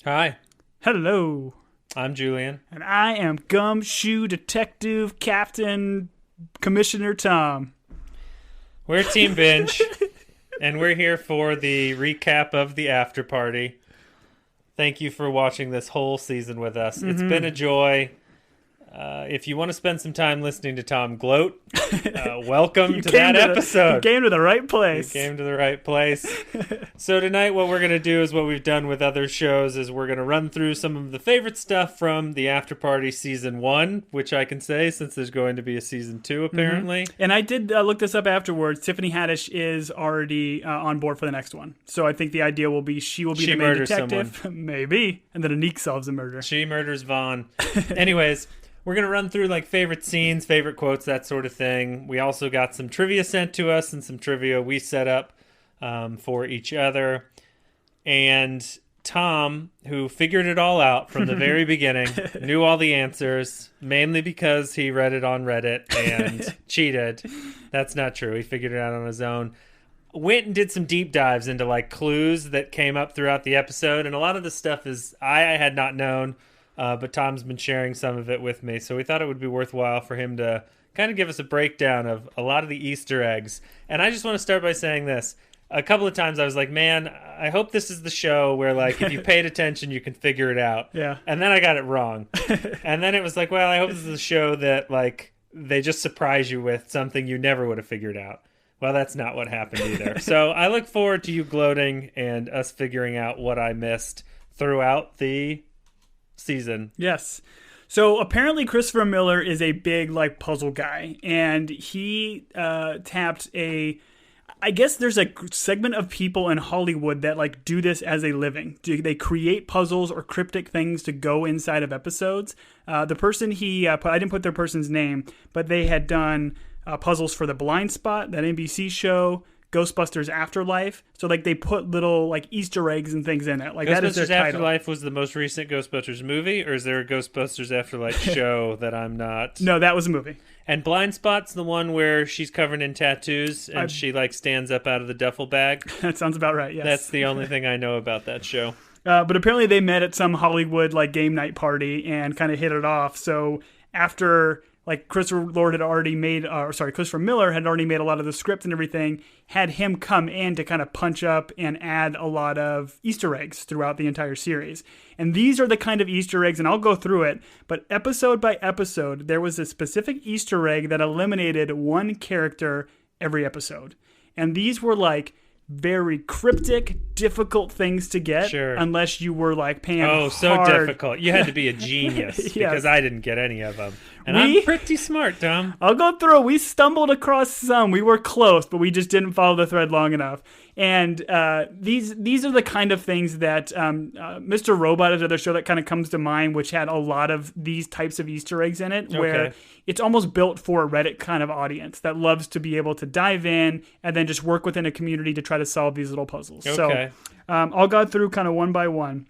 Hi, Hello. I'm Julian. And I am Gumshoe Detective Captain Commissioner Tom. We're Team Binge, and we're here for the recap of the Afterparty. Thank you for watching this whole season with us. It's been a joy. If you want to spend some time listening to Tom gloat, welcome to that episode. You came to the right place. You came to the right place. So tonight what we're going to do is what we've done with other shows is we're going to run through some of the favorite stuff from the Afterparty Season 1, which I can say since there's going to be a Season 2 apparently. And I did look this up afterwards. Tiffany Haddish is already on board for the next one. So I think the idea will be she will be the main detective. Someone. Maybe. And then Anik solves the murder. She murders Vaughn. Anyways, we're going to run through like favorite scenes, favorite quotes, that sort of thing. We also got some trivia sent to us and some trivia we set up for each other. And Tom, who figured it all out from the very beginning, knew all the answers, mainly because he read it on Reddit and cheated. That's not true. He figured it out on his own. Went and did some deep dives into like clues that came up throughout the episode. And a lot of the stuff is I had not known. But Tom's been sharing some of it with me, so we thought it would be worthwhile for him to kind of give us a breakdown of a lot of the Easter eggs. And I just want to start by saying this. A couple of times I was like, man, I hope this is the show where, like, if you paid attention, you can figure it out. Yeah. And then I got it wrong. And then it was like, well, I hope this is the show that, like, they just surprise you with something you never would have figured out. Well, that's not what happened either. So I look forward to you gloating and us figuring out what I missed throughout the season. Yes. So apparently Christopher Miller is a big like puzzle guy, and he tapped I guess there's a segment of people in Hollywood that like do this as a living. They create puzzles or cryptic things to go inside of episodes. The person he put, I didn't put their person's name, but they had done puzzles for The Blind Spot, that NBC show, Ghostbusters Afterlife. So like they put little like Easter eggs and things in it. Like that is their title. Ghostbusters Afterlife was the most recent Ghostbusters movie, or is there a Ghostbusters Afterlife show that I'm not? No, that was a movie. And Blind Spot's the one where she's covered in tattoos and she like stands up out of the duffel bag. That sounds about right. Yes. That's the only thing I know about that show. But apparently they met at some Hollywood like game night party and kind of hit it off. So after like Christopher Miller had already made a lot of the script and everything, had him come in to kind of punch up and add a lot of Easter eggs throughout the entire series. And these are the kind of Easter eggs, and I'll go through it, but episode by episode, there was a specific Easter egg that eliminated one character every episode. And these were like very cryptic, difficult things to get, sure, unless you were like paying so hard. Difficult. You had to be a genius Yes. because I didn't get any of them. And I'm pretty smart, Tom. I'll go through. We stumbled across some. We were close, but we just didn't follow the thread long enough. And these are the kind of things that Mr. Robot is another show that kind of comes to mind, which had a lot of these types of Easter eggs in it, where it's almost built for a Reddit kind of audience that loves to be able to dive in and then just work within a community to try to solve these little puzzles. Okay. So I'll go through kind of one by one.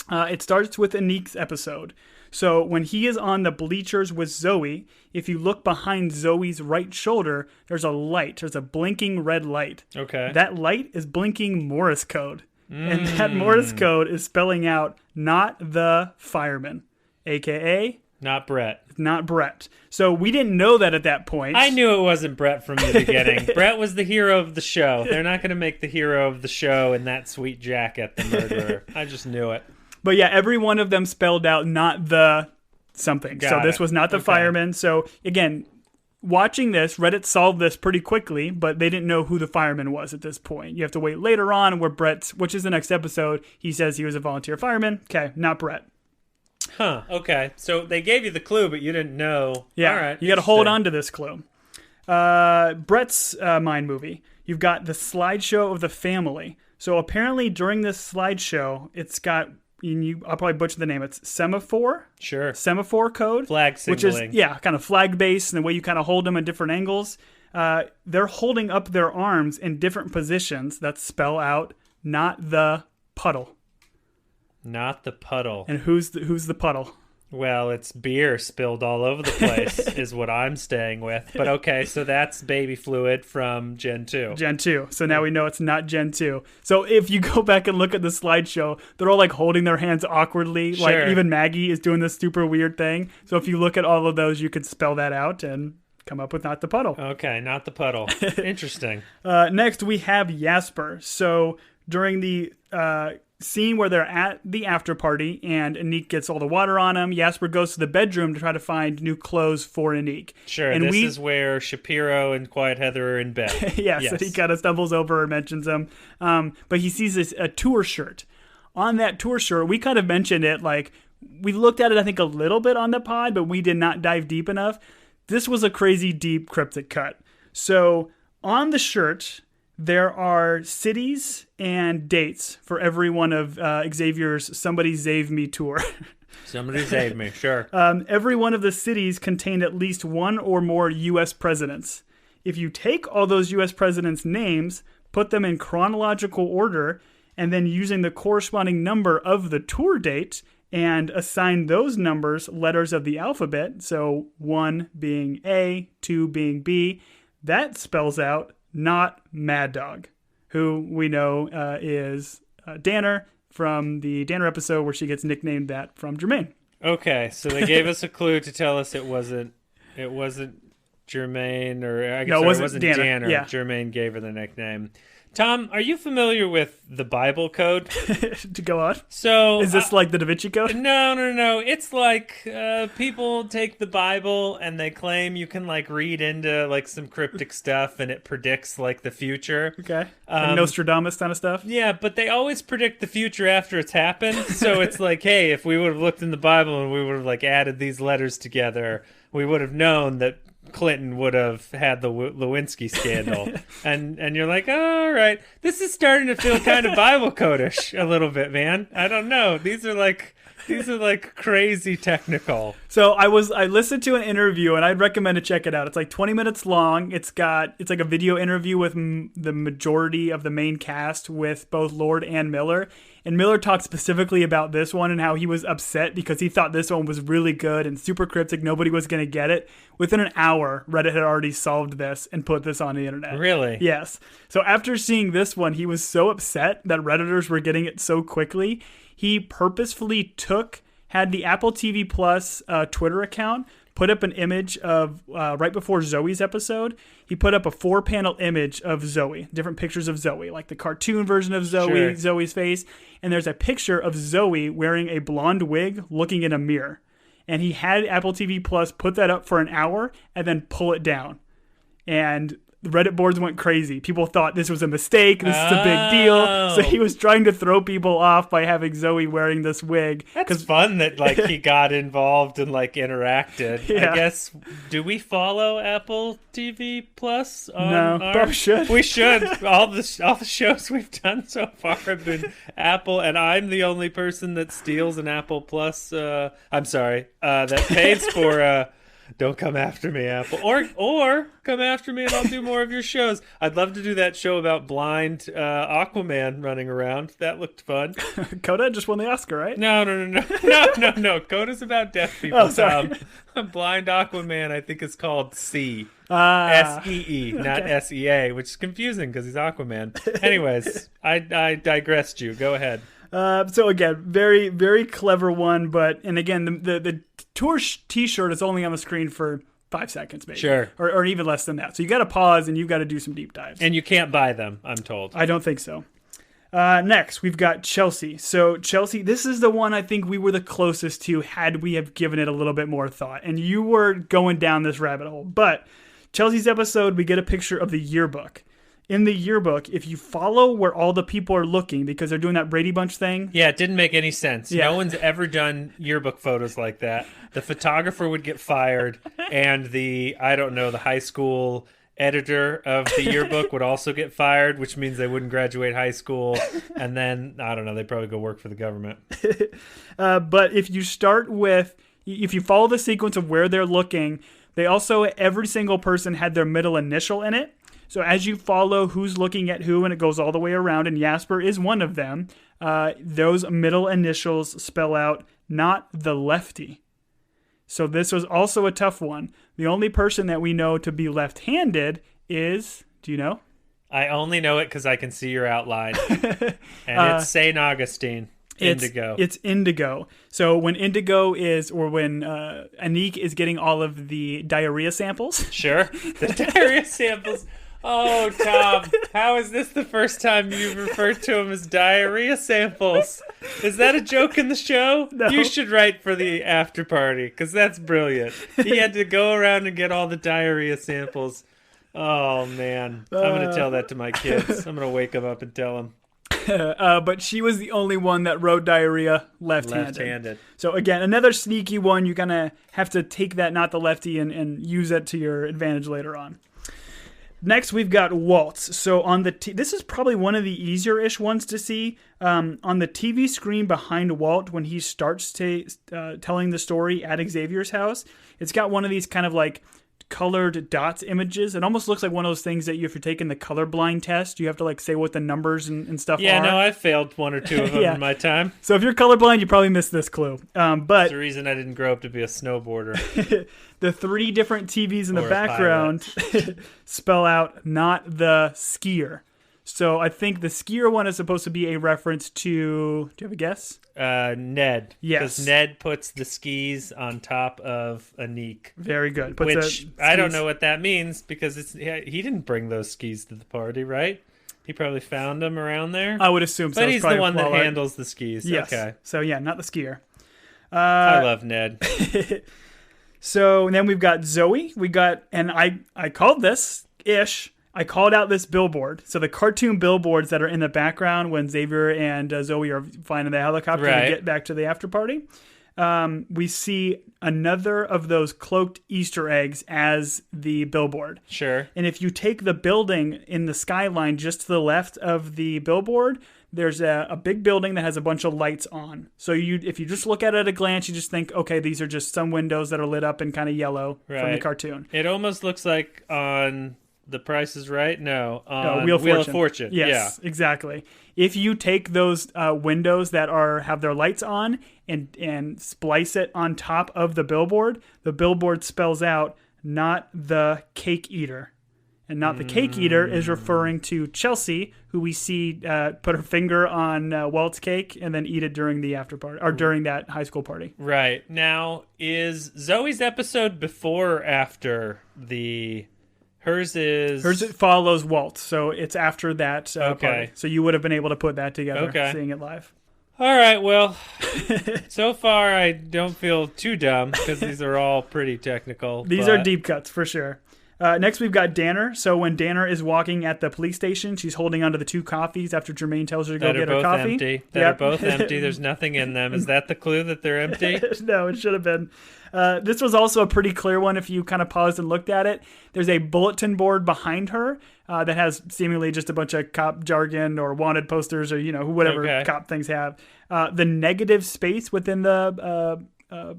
It starts with Anik's episode. So when he is on the bleachers with Zoe, if you look behind Zoe's right shoulder, there's a light. There's a blinking red light. Okay. That light is blinking Morse code. And that Morse code is spelling out not the fireman, a.k.a. not Brett. Not Brett. So we didn't know that at that point. I knew it wasn't Brett from the beginning. Brett was the hero of the show. They're not going to make the hero of the show in that sweet jacket, the murderer. I just knew it. But yeah, every one of them spelled out not the something. Got this it. was not the fireman. So again, watching this, Reddit solved this pretty quickly, but they didn't know who the fireman was at this point. You have to wait later on where which is the next episode, he says he was a volunteer fireman. Okay, not Brett. Huh, okay. So they gave you the clue, but you didn't know. Yeah, all right, you got to hold on to this clue. Brett's Mind movie. You've got the slideshow of the family. So apparently during this slideshow, it's got... I'll probably butcher the name. It's semaphore. Sure. Semaphore code. Flag signaling. Which is, kind of flag-based, and the way you kind of hold them at different angles. They're holding up their arms in different positions that spell out not the puddle. Not the puddle. And who's the puddle? Well, it's beer spilled all over the place is what I'm staying with. But okay, so that's baby fluid from Gen 2. Gen 2. So now we know it's not Gen 2. So if you go back and look at the slideshow, they're all like holding their hands awkwardly. Sure. Like even Maggie is doing this super weird thing. So if you look at all of those, you could spell that out and come up with Not the Puddle. Okay, not the puddle. Interesting. Next, we have Jasper. So during the scene where they're at the after party and Anik gets all the water on him, Jasper goes to the bedroom to try to find new clothes for Anik. Sure, and this is where Shapiro and Quiet Heather are in bed. yes, and he kind of stumbles over and mentions them. But he sees a tour shirt. On that tour shirt, we kind of mentioned it, like, we looked at it, I think, a little bit on the pod, but we did not dive deep enough. This was a crazy deep cryptic cut. So on the shirt, there are cities and dates for every one of Xavier's Somebody Save Me tour. Somebody save me, sure. Every one of the cities contained at least one or more U.S. presidents. If you take all those U.S. presidents' names, put them in chronological order, and then using the corresponding number of the tour date and assign those numbers letters of the alphabet, so 1 being A, 2 being B, that spells out not Mad Dog, who we know is Danner from the Danner episode where she gets nicknamed that from Jermaine. Okay, so they gave us a clue to tell us it wasn't Jermaine, or I guess it wasn't Danner. Yeah. Jermaine gave her the nickname. Tom, are you familiar with the Bible code? To go on. So is this like the Da Vinci Code? No. It's like people take the Bible and they claim you can like read into like some cryptic stuff and it predicts like the future. Okay. Like Nostradamus kind of stuff? Yeah, but they always predict the future after it's happened. So it's like, hey, if we would have looked in the Bible and we would have like added these letters together, we would have known that Clinton would have had the Lewinsky scandal. and you're like, oh, all right, this is starting to feel kind of Bible code-ish a little bit, man. I don't know. These are like crazy technical. So I listened to an interview, and I'd recommend to check it out. It's like 20 minutes long. It's like a video interview with the majority of the main cast with both Lord and Miller. And Miller talked specifically about this one and how he was upset because he thought this one was really good and super cryptic. Nobody was going to get it. Within an hour, Reddit had already solved this and put this on the internet. Really? Yes. So after seeing this one, he was so upset that Redditors were getting it so quickly. He purposefully had the Apple TV Plus Twitter account put up an image of, right before Zoe's episode, he put up a 4-panel image of Zoe, different pictures of Zoe, like the cartoon version of Zoe, sure. Zoe's face, and there's a picture of Zoe wearing a blonde wig looking in a mirror. And he had Apple TV Plus put that up for an hour and then pull it down. And the Reddit boards went crazy. People thought this was a mistake. This is a big deal. So he was trying to throw people off by having Zoe wearing this wig. That's fun that like he got involved and like interacted. Yeah. I guess, do we follow Apple TV Plus? No, but we should. We should. All the shows we've done so far have been Apple, and I'm the only person that steals an Apple Plus. I'm sorry, that pays for. Don't come after me, Apple. Or come after me and I'll do more of your shows. I'd love to do that show about blind Aquaman running around. That looked fun. Coda just won the Oscar, right? No. Coda's about deaf people. Oh, sorry. Blind Aquaman, I think, is called C. S-E-E, not S-E-A, which is confusing because he's Aquaman. Anyways, I digressed you. Go ahead. So again, very, very clever one. And again, the tour t-shirt is only on the screen for 5 seconds, maybe. Sure. Or even less than that. So you got to pause and you've got to do some deep dives. And you can't buy them, I'm told. I don't think so. Next, we've got Chelsea. So Chelsea, this is the one I think we were the closest to had we have given it a little bit more thought. And you were going down this rabbit hole. But Chelsea's episode, we get a picture of the yearbook. In the yearbook, if you follow where all the people are looking, because they're doing that Brady Bunch thing. Yeah, it didn't make any sense. Yeah. No one's ever done yearbook photos like that. The photographer would get fired, and the high school editor of the yearbook would also get fired, which means they wouldn't graduate high school. And then, they'd probably go work for the government. But if you follow the sequence of where they're looking, they also, every single person had their middle initial in it. So as you follow who's looking at who, and it goes all the way around, and Jasper is one of them, those middle initials spell out not the lefty. So this was also a tough one. The only person that we know to be left-handed is, do you know? I only know it because I can see your outline. And it's St. Augustine. Indigo. It's Indigo. So when Indigo is, or when Anik is getting all of the diarrhea samples. Sure. The diarrhea samples. Oh, Tom, how is this the first time you've referred to them as diarrhea samples? Is that a joke in the show? No. You should write for the after party, because that's brilliant. He had to go around and get all the diarrhea samples. Oh, man. I'm going to tell that to my kids. I'm going to wake them up and tell them. But she was the only one that wrote diarrhea left-handed. So again, another sneaky one. You're going to have to take that, not the lefty, and use it to your advantage later on. Next, we've got Waltz. So on the this is probably one of the easier-ish ones to see. On the TV screen behind Walt, when he starts telling the story at Xavier's house, it's got one of these kind of like colored dots images. It almost looks like one of those things that if you're taking the colorblind test, you have to like say what the numbers and stuff are. Yeah, no, I failed one or two of them in my time. So if you're colorblind, you probably missed this clue. But that's the reason I didn't grow up to be a snowboarder. The 3 different TVs in the background spell out not the skier. So I think the skier one is supposed to be a reference to, do you have a guess? Ned. Yes. Because Ned puts the skis on top of Anik. Very good. Which I don't know what that means because he didn't bring those skis to the party, right? He probably found them around there. I would assume so. But he's the one that handles the skis. Yes. Okay. So yeah, not the skier. I love Ned. So then we've got Zoe. And I called this ish. I called out this billboard. So the cartoon billboards that are in the background when Xavier and Zoe are flying in the helicopter to get back to the after party. We see another of those cloaked Easter eggs as the billboard. Sure. And if you take the building in the skyline just to the left of the billboard, there's a big building that has a bunch of lights on. So if you just look at it at a glance, you just think, okay, these are just some windows that are lit up in kind of yellow from the cartoon. It almost looks like on The Price is Right? No, on Wheel of Fortune. Yes, exactly. If you take those windows that have their lights on and splice it on top of the billboard spells out not the cake eater. And not the cake eater is referring to Chelsea, who we see put her finger on Walt's cake and then eat it during the after party or during that high school party. Right. Now, is Zoe's episode before or after the... Hers follows Walt, so it's after that okay. party. So you would have been able to put that together, seeing it live. All right, well, so far I don't feel too dumb because these are all pretty technical. These are deep cuts for sure. Next, we've got Danner. So when Danner is walking at the police station, she's holding onto the 2 coffees after Jermaine tells her to go get her coffee. That are both empty. There's nothing in them. Is that the clue that they're empty? No, it should have been. This was also a pretty clear one if you kind of paused and looked at it. There's a bulletin board behind her that has seemingly just a bunch of cop jargon or wanted posters or, whatever cop things have. The negative space within the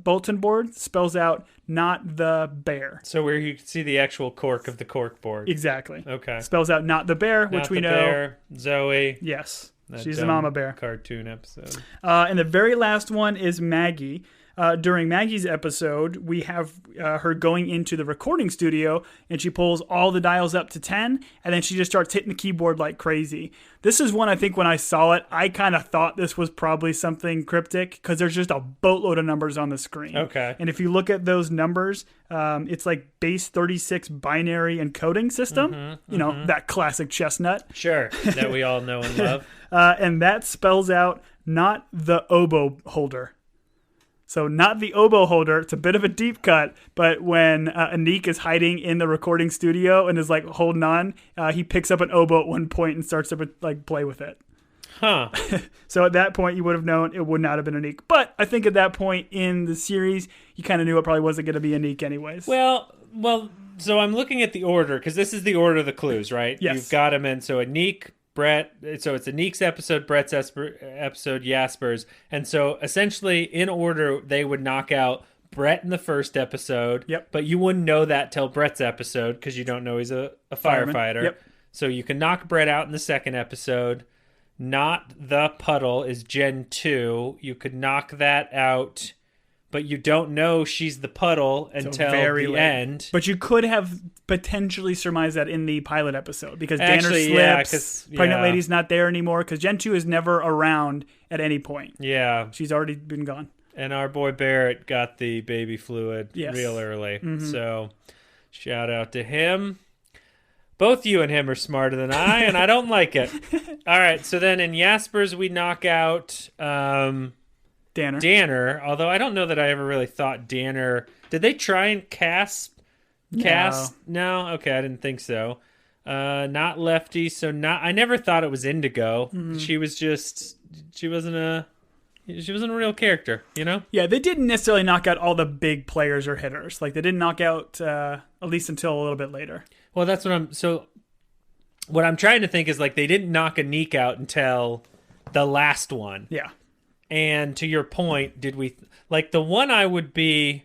bulletin board spells out not the bear. So where you can see the actual cork of the cork board. Exactly. Okay. Spells out not the bear, which we know. Bear, Zoe. Yes. She's a mama bear. Cartoon episode. And the very last one is Maggie. During Maggie's episode, we have her going into the recording studio and she pulls all the dials up to 10 and then she just starts hitting the keyboard like crazy. This is one I think when I saw it, I kind of thought this was probably something cryptic because there's just a boatload of numbers on the screen. Okay. And if you look at those numbers, it's like base 36 binary encoding system. That classic chestnut. Sure. That we all know and love. And that spells out not the oboe holder. So not the oboe holder. It's a bit of a deep cut, but when Anik is hiding in the recording studio and is like holding on, he picks up an oboe at one point and starts to like play with it. Huh. So at that point, you would have known it would not have been Anik. But I think at that point in the series, you kind of knew it probably wasn't going to be Anik anyways. Well, so I'm looking at the order because this is the order of the clues, right? Yes. You've got them in. So Anik, Brett, so it's Anik's episode, Brett's episode, Jasper's. And so essentially in order, they would knock out Brett in the first episode. Yep. But you wouldn't know that till Brett's episode because you don't know he's a firefighter. Yep. So you can knock Brett out in the second episode. Not the puddle is Gen 2. You could knock that out but you don't know she's the puddle until very the late. end. But you could have potentially surmised that in the pilot episode because Actually, Danner slips. yeah, 'cause- Pregnant yeah. lady's not there anymore because Gentoo is never around at any point. Yeah. She's already been gone. And our boy Barrett got the baby fluid Yes. real early. So shout out to him. Both you and him are smarter than I, and I don't like it. All right, so then in Jaspers, we knock out Danner, although I don't know that I ever really thought Danner... Did they try and cast? No? Okay, I didn't think so. Not Lefty, so not... I never thought it was Indigo. She was just... She wasn't a real character, you know? Yeah, they didn't necessarily knock out all the big players or hitters. Like, they didn't knock out, at least until a little bit later. Well, that's what what I'm trying to think is, like, they didn't knock a Neek out until the last one. Yeah. And to your point, did we... Like, the one I would be...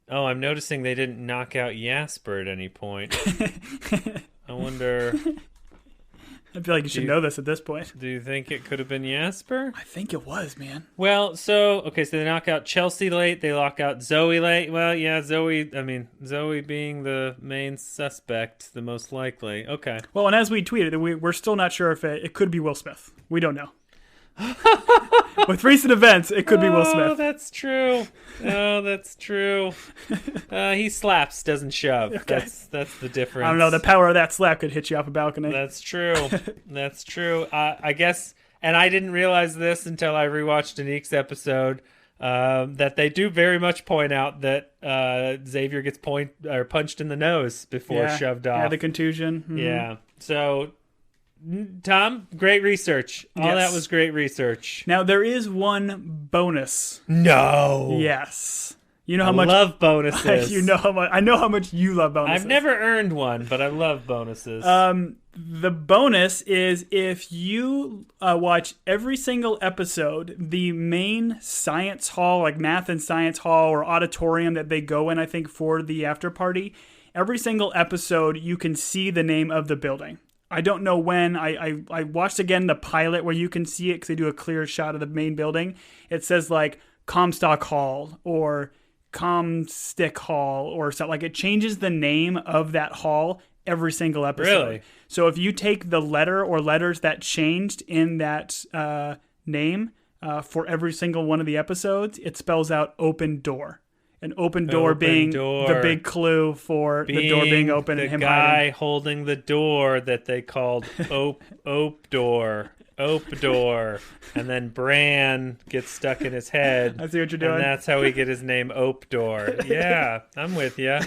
Oh, I'm noticing they didn't knock out Jasper at any point. I wonder... I feel like you should know this at this point. Do you think it could have been Jasper? I think it was, man. Well, so they knock out Chelsea late. They lock out Zoe late. Well, yeah, Zoe being the main suspect, the most likely. Okay. Well, and as we tweeted, we're still not sure if it could be Will Smith. We don't know. With recent events, it could be Will Smith. Oh, that's true. He slaps, doesn't shove. Okay. That's the difference. I don't know. The power of that slap could hit you off a balcony. That's true. That's true. I guess, and I didn't realize this until I rewatched Anik's episode, that they do very much point out that Xavier gets punched in the nose before shoved off. Yeah, the contusion. Mm-hmm. Yeah. So, Tom, great research. All that was great research. Now, there is one bonus. No. Yes. You know how much I love bonuses. You know how much I know how much you love bonuses. I've never earned one, but I love bonuses. The bonus is if you watch every single episode, the main science hall, like math and science hall or auditorium that they go in, I think, for the after party, every single episode you can see the name of the building. I don't know when. I watched again the pilot where you can see it because they do a clear shot of the main building. It says like Comstock Hall or Comstick Hall or something. Like it changes the name of that hall every single episode. Really? So if you take the letter or letters that changed in that name for every single one of the episodes, it spells out open door. An open door being the big clue for the door being open and him hiding. The guy holding the door that they called Ope Door. And then Bran gets stuck in his head. I see what you're doing. And that's how we get his name Ope Door. Yeah, I'm with you.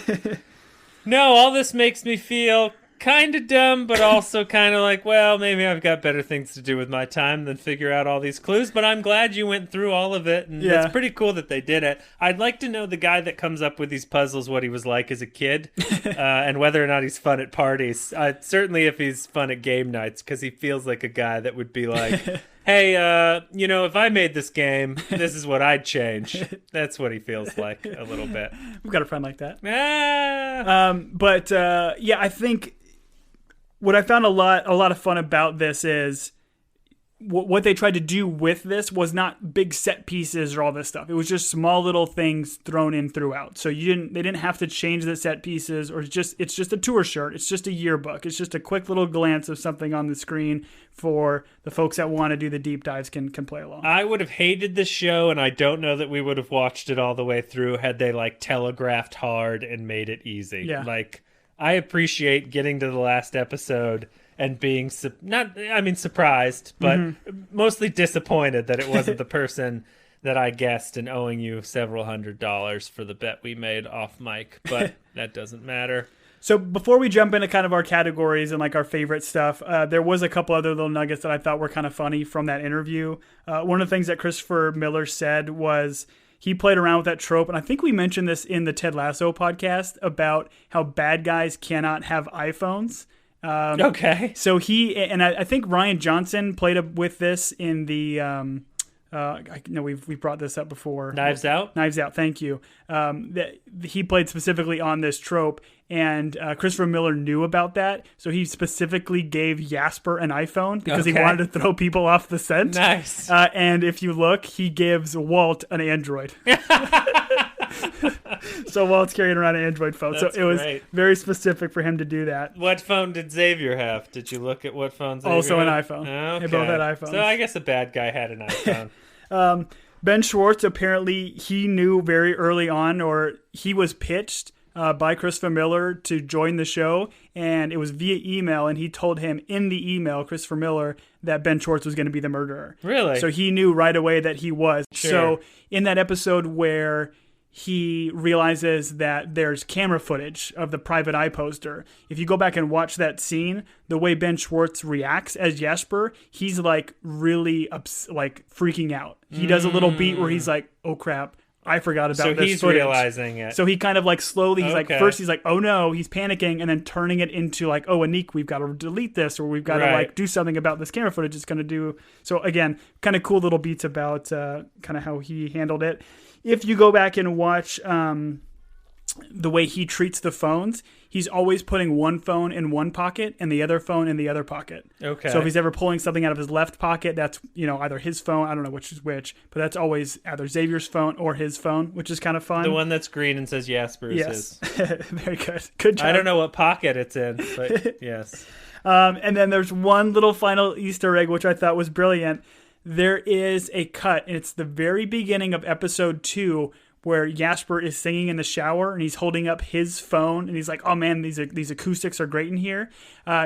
No, all this makes me feel kind of dumb, but also kind of like, well, maybe I've got better things to do with my time than figure out all these clues. But I'm glad you went through all of it, and it's pretty cool that they did it. I'd like to know the guy that comes up with these puzzles, what he was like as a kid, and whether or not he's fun at parties. Certainly if he's fun at game nights, because he feels like a guy that would be like, hey, if I made this game, this is what I'd change. That's what he feels like a little bit. We've got a friend like that. Ah. I think what I found a lot of fun about this is what they tried to do with this was not big set pieces or all this stuff. It was just small little things thrown in throughout. So they didn't have to change the set pieces or it's just a tour shirt. It's just a yearbook. It's just a quick little glance of something on the screen for the folks that want to do the deep dives can play along. I would have hated this show, and I don't know that we would have watched it all the way through had they like telegraphed hard and made it easy. Yeah. Like, I appreciate getting to the last episode and being surprised, but mostly disappointed that it wasn't the person that I guessed and owing you several $100s for the bet we made off mic, but that doesn't matter. So before we jump into kind of our categories and like our favorite stuff, there was a couple other little nuggets that I thought were kind of funny from that interview. One of the things that Christopher Miller said was he played around with that trope, and I think we mentioned this in the Ted Lasso podcast about how bad guys cannot have iPhones. Okay. So I think Ryan Johnson played with this in the I know we brought this up before. Knives Out? Knives Out, thank you. That he played specifically on this trope, and Christopher Miller knew about that, so he specifically gave Jasper an iPhone because he wanted to throw people off the scent. Nice. And if you look, he gives Walt an Android. So Walt's carrying around an Android phone. That's so it was great. very specific for him to do that. What phone did Xavier have? Did you look at what phone Xavier Also an had? iPhone. Okay. They both had iPhones. So I guess a bad guy had an iPhone. Ben Schwartz, apparently he knew very early on, or he was pitched by Christopher Miller to join the show, and it was via email, and he told him in the email, Christopher Miller, that Ben Schwartz was going to be the murderer. Really? So he knew right away that he was. Sure. So in that episode where he realizes that there's camera footage of the private eye poster, if you go back and watch that scene, the way Ben Schwartz reacts as Jasper, he's like really like freaking out. He does a little beat where he's like, oh crap, I forgot about So this he's footage. realizing it. So he kind of like slowly, he's like, Okay. first he's like, oh no, he's panicking, and then turning it into like, oh, Anik, we've got to delete this, or we've got to Right. like do something about this camera footage it's going to do. So again, kind of cool little beats about kind of how he handled it. If you go back and watch the way he treats the phones, he's always putting one phone in one pocket and the other phone in the other pocket. Okay. So if he's ever pulling something out of his left pocket, that's, either his phone, I don't know which is which, but that's always either Xavier's phone or his phone, which is kind of fun. The one that's green and says Jasper is Yes. his. Very good. Good job. I don't know what pocket it's in, but yes. And then there's one little final Easter egg, which I thought was brilliant. There is a cut, and it's the very beginning of episode 2, where Jasper is singing in the shower, and he's holding up his phone, and he's like, oh man, these acoustics are great in here.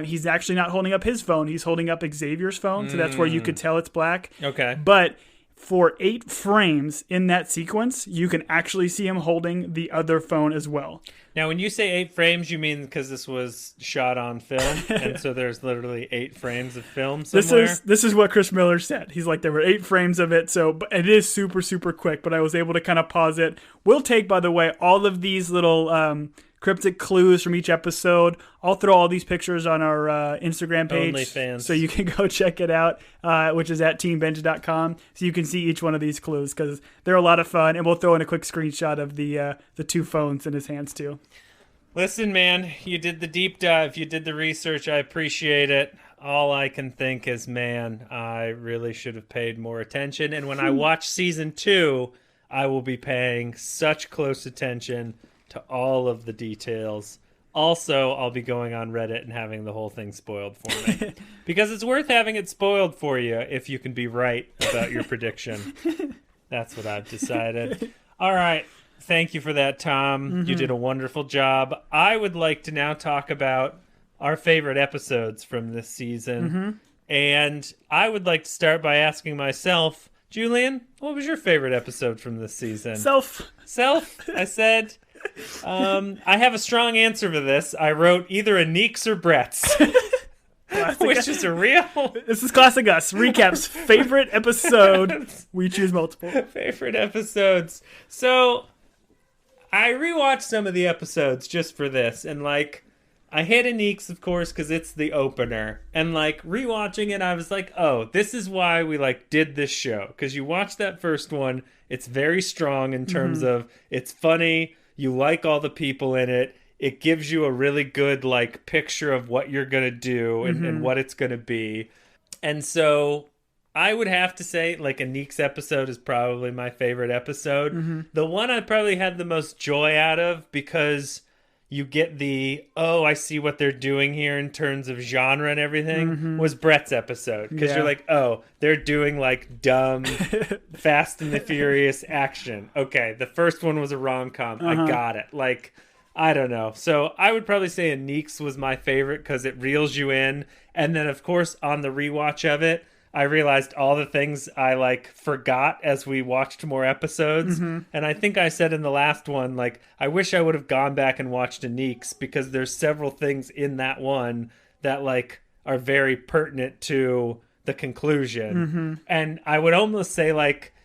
He's actually not holding up his phone. He's holding up Xavier's phone, so that's where you could tell it's black. Okay. But for 8 frames in that sequence, you can actually see him holding the other phone as well. Now, when you say 8 frames, you mean because this was shot on film, and so there's literally 8 frames of film somewhere? This is what Chris Miller said. He's like, there were 8 frames of it, so but it is super, super quick, but I was able to kind of pause it. We'll take, by the way, all of these little cryptic clues from each episode. I'll throw all these pictures on our Instagram page, OnlyFans. so you can go check it out, which is at teambench.com, so you can see each one of these clues, because they're a lot of fun, and we'll throw in a quick screenshot of the 2 phones in his hands, too. Listen, man, you did the deep dive. You did the research. I appreciate it. All I can think is, man, I really should have paid more attention. And when I watch season 2, I will be paying such close attention to all of the details. Also, I'll be going on Reddit and having the whole thing spoiled for me. Because it's worth having it spoiled for you if you can be right about your prediction. That's what I've decided. All right. Thank you for that, Tom. Mm-hmm. You did a wonderful job. I would like to now talk about our favorite episodes from this season. Mm-hmm. And I would like to start by asking myself, Julian, what was your favorite episode from this season? Self, I said. I have a strong answer for this. I wrote either a Neeks or Brett's. Which is a real... This is Classic Us. Recaps favorite episode. We choose multiple. Favorite episodes. So, I rewatched some of the episodes just for this, and I hit a Neeks, of course, because it's the opener. And rewatching it, I was like, oh, this is why we did this show. Because you watch that first one, it's very strong in terms of it's funny, you like all the people in it. It gives you a really good picture of what you're going to do and what it's going to be. And so I would have to say a Neeks episode is probably my favorite episode. The one I probably had the most joy out of because you get I see what they're doing here in terms of genre and everything was Brett's episode. Because you're like, oh, they're doing dumb Fast and the Furious action. Okay, the first one was a rom-com. I got it. I don't know. So I would probably say a Neeks was my favorite because it reels you in. And then, of course, on the rewatch of it, I realized all the things I forgot as we watched more episodes. And I think I said in the last one, I wish I would have gone back and watched a Neeks because there's several things in that one that are very pertinent to the conclusion. And I would almost say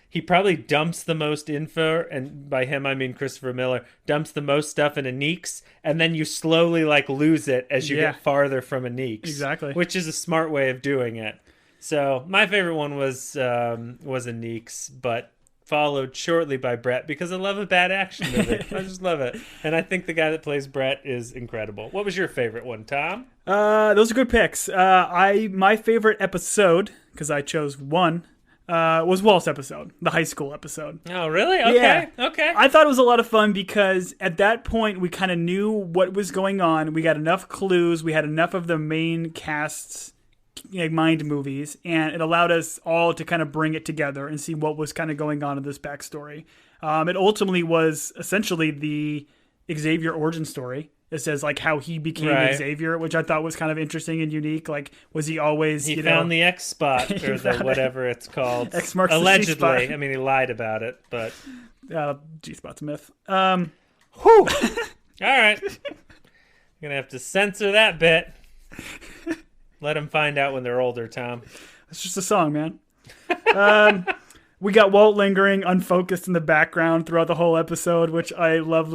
he probably dumps the most info, and by him I mean Christopher Miller, dumps the most stuff in a Neeks, and then you slowly lose it as you get farther from a Neeks. Exactly. Which is a smart way of doing it. So my favorite one was Anik's, but followed shortly by Brett because I love a bad action movie. I just love it. And I think the guy that plays Brett is incredible. What was your favorite one, Tom? Those are good picks. My favorite episode, because I chose one, was Walt's episode, the high school episode. Oh, really? Okay. Yeah. Okay. I thought it was a lot of fun because at that point we kind of knew what was going on. We got enough clues. We had enough of the main cast's mind movies, and it allowed us all to kind of bring it together and see what was kind of going on in this backstory. It ultimately was essentially the Xavier origin story. It says like how he became Xavier, which I thought was kind of interesting and unique. Like, was he always he found the X spot or the whatever it's called? X marks allegedly. The G-spot. I mean, he lied about it, but G-spot's a myth. Whew. All right, I'm gonna have to censor that bit. Let them find out when they're older, Tom. It's just a song, man. We got Walt lingering, unfocused in the background throughout the whole episode, which I love.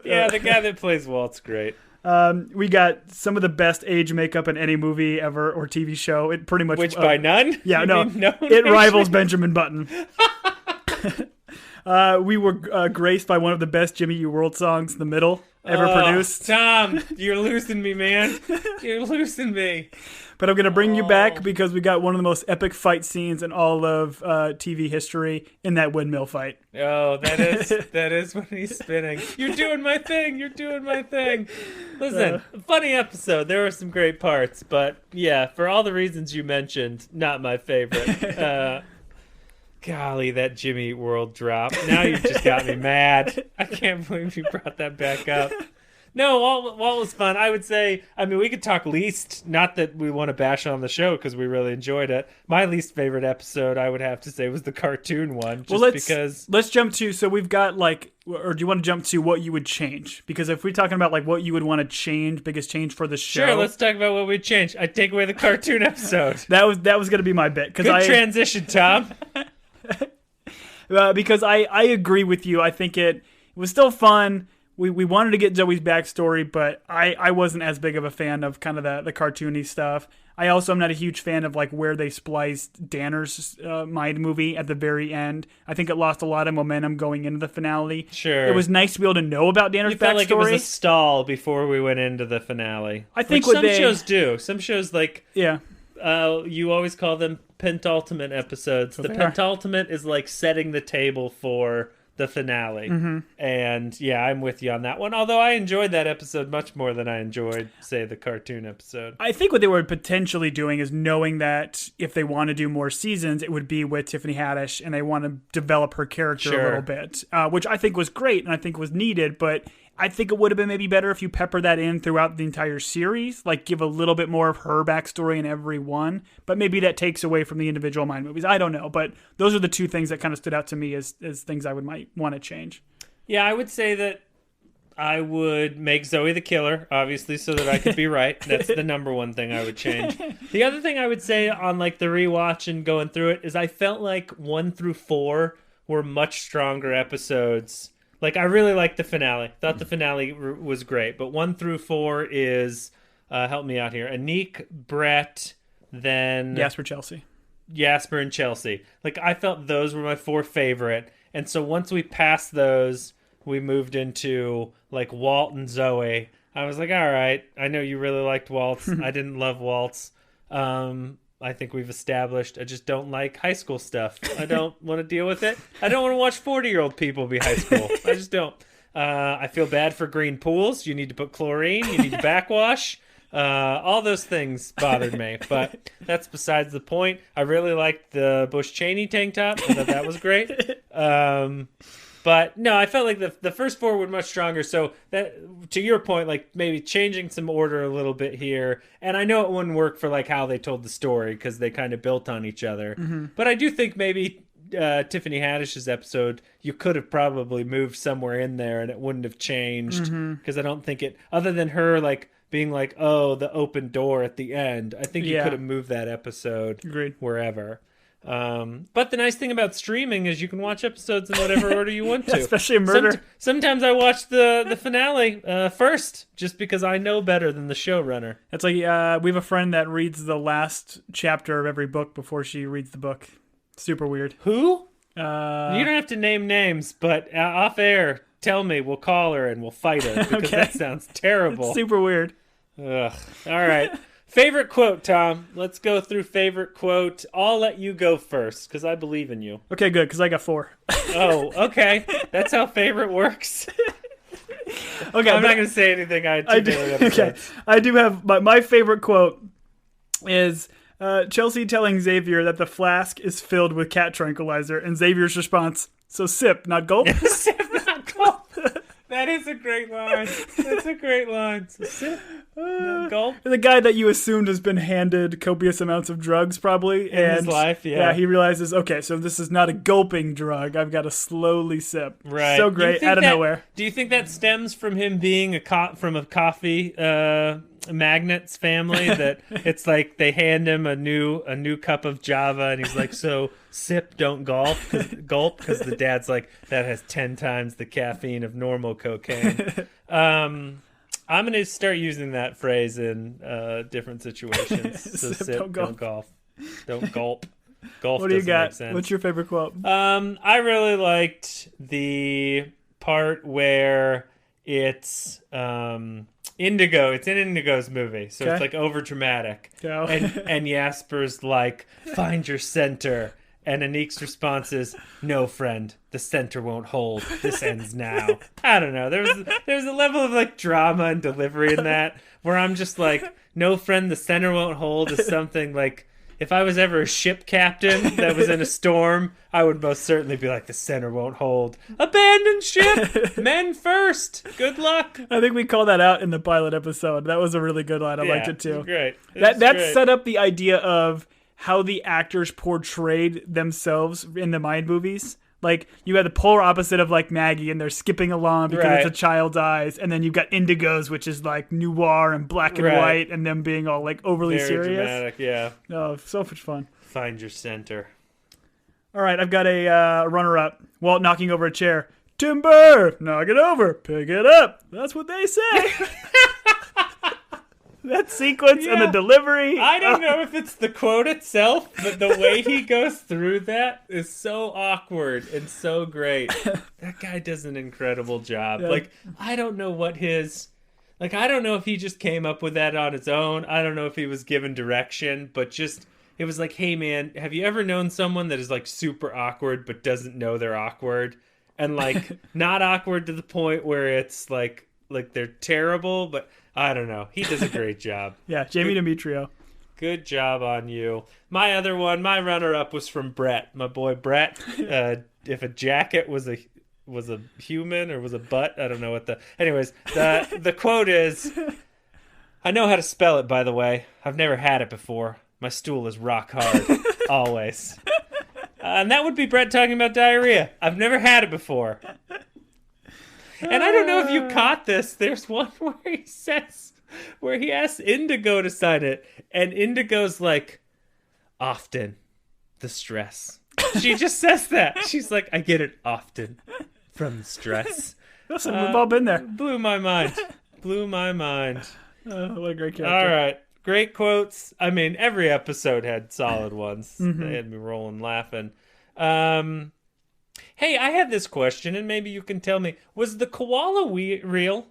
Yeah, the guy that plays Walt's great. We got some of the best age makeup in any movie ever or TV show. It pretty much... Which by none? Yeah, no. It rivals Benjamin Button. We were graced by one of the best Jimmy Eat World songs, The Middle, ever produced. Tom, you're losing me, man. You're losing me. But I'm going to bring you back because we got one of the most epic fight scenes in all of TV history in that windmill fight. Oh, that is when he's spinning. You're doing my thing. Listen, funny episode. There were some great parts, but yeah, for all the reasons you mentioned, not my favorite. Golly, that Jimmy Eat World drop. Now you've just got me mad. I can't believe you brought that back up. No, Walt was fun. I would say, I mean, we could talk least, not that we want to bash on the show because we really enjoyed it. My least favorite episode, I would have to say, was the cartoon one. Let's jump to, so we've got or do you want to jump to what you would change? Because if we're talking about what you would want to change, biggest change for the show. Sure, let's talk about what we'd change. I'd take away the cartoon episode. That was going to be my bit. Good transition, Tom. Because I agree with you. I think it was still fun. We wanted to get Zoe's backstory, but I wasn't as big of a fan of kind of the cartoony stuff. I also am not a huge fan of where they spliced Danner's mind movie at the very end. I think it lost a lot of momentum going into the finale. Sure. It was nice to be able to know about Danner's backstory. You felt like it was a stall before we went into the finale. I think some shows do. Some shows yeah. You always call them pentultimate episodes. The pentultimate is setting the table for the finale. Mm-hmm. And yeah, I'm with you on that one. Although I enjoyed that episode much more than I enjoyed, say, the cartoon episode. I think what they were potentially doing is knowing that if they want to do more seasons, it would be with Tiffany Haddish, and they want to develop her character a little bit, which I think was great and I think was needed, but I think it would have been maybe better if you pepper that in throughout the entire series, give a little bit more of her backstory in every one, but maybe that takes away from the individual mind movies. I don't know, but those are the two things that kind of stood out to me as things I might want to change. Yeah, I would say that I would make Zoe the killer, obviously, so that I could be right. That's the number one thing I would change. The other thing I would say on the rewatch and going through it is I felt 1 through 4 were much stronger episodes. I really liked the finale. Thought the finale was great. But 1 through 4 is, help me out here, Anik, Brett, then... Jasper and Chelsea. I felt those were my 4 favorite. And so once we passed those, we moved into, Walt and Zoe. I was all right, I know you really liked Waltz. I didn't love Waltz. I think we've established I just don't like high school stuff. I don't want to deal with it. I don't want to watch 40-year-old people be high school. I just don't. I feel bad for green pools. You need to put chlorine. You need to backwash. All those things bothered me. But that's besides the point. I really liked the Bush Cheney tank top. I thought that was great. But no, I felt like the first 4 were much stronger. So that, to your point, maybe changing some order a little bit here. And I know it wouldn't work for how they told the story because they kind of built on each other. Mm-hmm. But I do think maybe Tiffany Haddish's episode, you could have probably moved somewhere in there and it wouldn't have changed because I don't think it, other than her being the open door at the end, I think you could have moved that episode wherever. But the nice thing about streaming is you can watch episodes in whatever order you want to. Especially a murder. Sometimes I watch the finale first, just because I know better than the showrunner. It's like we have a friend that reads the last chapter of every book before she reads the book. Super weird. Who? You don't have to name names, but off air, tell me. We'll call her and we'll fight her, because that sounds terrible. It's super weird. Ugh. All right. Favorite quote, Tom. Let's go through favorite quote. I'll let you go first, because I believe in you. Okay, good, because I got 4. Oh, okay. That's how favorite works. Okay, I'm not going to say anything. Okay, I do have my favorite quote is Chelsea telling Xavier that the flask is filled with cat tranquilizer, and Xavier's response, "So sip, not gulp." Sip, not gulp. That is a great line. That's a great line. So sip, not gulp. The guy that you assumed has been handed copious amounts of drugs, probably in his life. Yeah, he realizes, okay, so this is not a gulping drug. I've got to slowly sip. Right. So great, out of nowhere. Do you think that stems from him being from a coffee magnets family? That it's like they hand him a new cup of Java, and he's like, so sip, don't gulp, because the dad's like, that has 10 times the caffeine of normal cocaine. I'm going to start using that phrase in different situations. So sip, don't gulp. Don't gulp. Gulp. What do you got? Make sense. What's your favorite quote? I really liked the part where it's Indigo. It's in Indigo's movie, so it's like over dramatic. Go. And Jasper's like, find your center. And Anik's response is, no, friend, the center won't hold. This ends now. I don't know. There's a level of like drama and delivery in that where I'm just like, no, friend, the center won't hold is something like, if I was ever a ship captain that was in a storm, I would most certainly be like, the center won't hold. Abandon ship! Men first! Good luck! I think we called that out in the pilot episode. That was a really good line. I liked it too. Great. That set up the idea of how the actors portrayed themselves in the Mind movies. Like, you had the polar opposite of, like, Maggie, and they're skipping along because it's a child's eyes. And then you've got Indigo's, which is, like, noir and black and white, and them being all, like, overly very serious. Dramatic, yeah. Oh, so much fun. Find your center. All right, I've got a runner-up. Walt knocking over a chair. Timber! Knock it over. Pick it up. That's what they say. That sequence and the delivery. I don't know if it's the quote itself, but the way he goes through that is so awkward and so great. That guy does an incredible job. Yeah. Like, I don't know what I don't know if he just came up with that on his own. I don't know if he was given direction, but just, it was like, hey man, have you ever known someone that is like super awkward but doesn't know they're awkward? And like, not awkward to the point where it's like they're terrible, but I don't know. He does a great job. Yeah, Jamie Demetrio. Good job on you. My other one, my runner-up was from Brett, my boy Brett. If a jacket was a human or was a butt, I don't know what Anyways, the quote is, I know how to spell it, by the way. I've never had it before. My stool is rock hard. Always. And that would be Brett talking about diarrhea. I've never had it before. And I don't know if you caught this. There's one where he asks Indigo to sign it, and Indigo's like, often, the stress. She just says that. She's like, I get it often from the stress. Listen, we've all been there. Blew my mind. What a great character. All right. Great quotes. I mean, every episode had solid ones. Mm-hmm. They had me rolling laughing. Hey, I had this question, and maybe you can tell me. Was the koala real?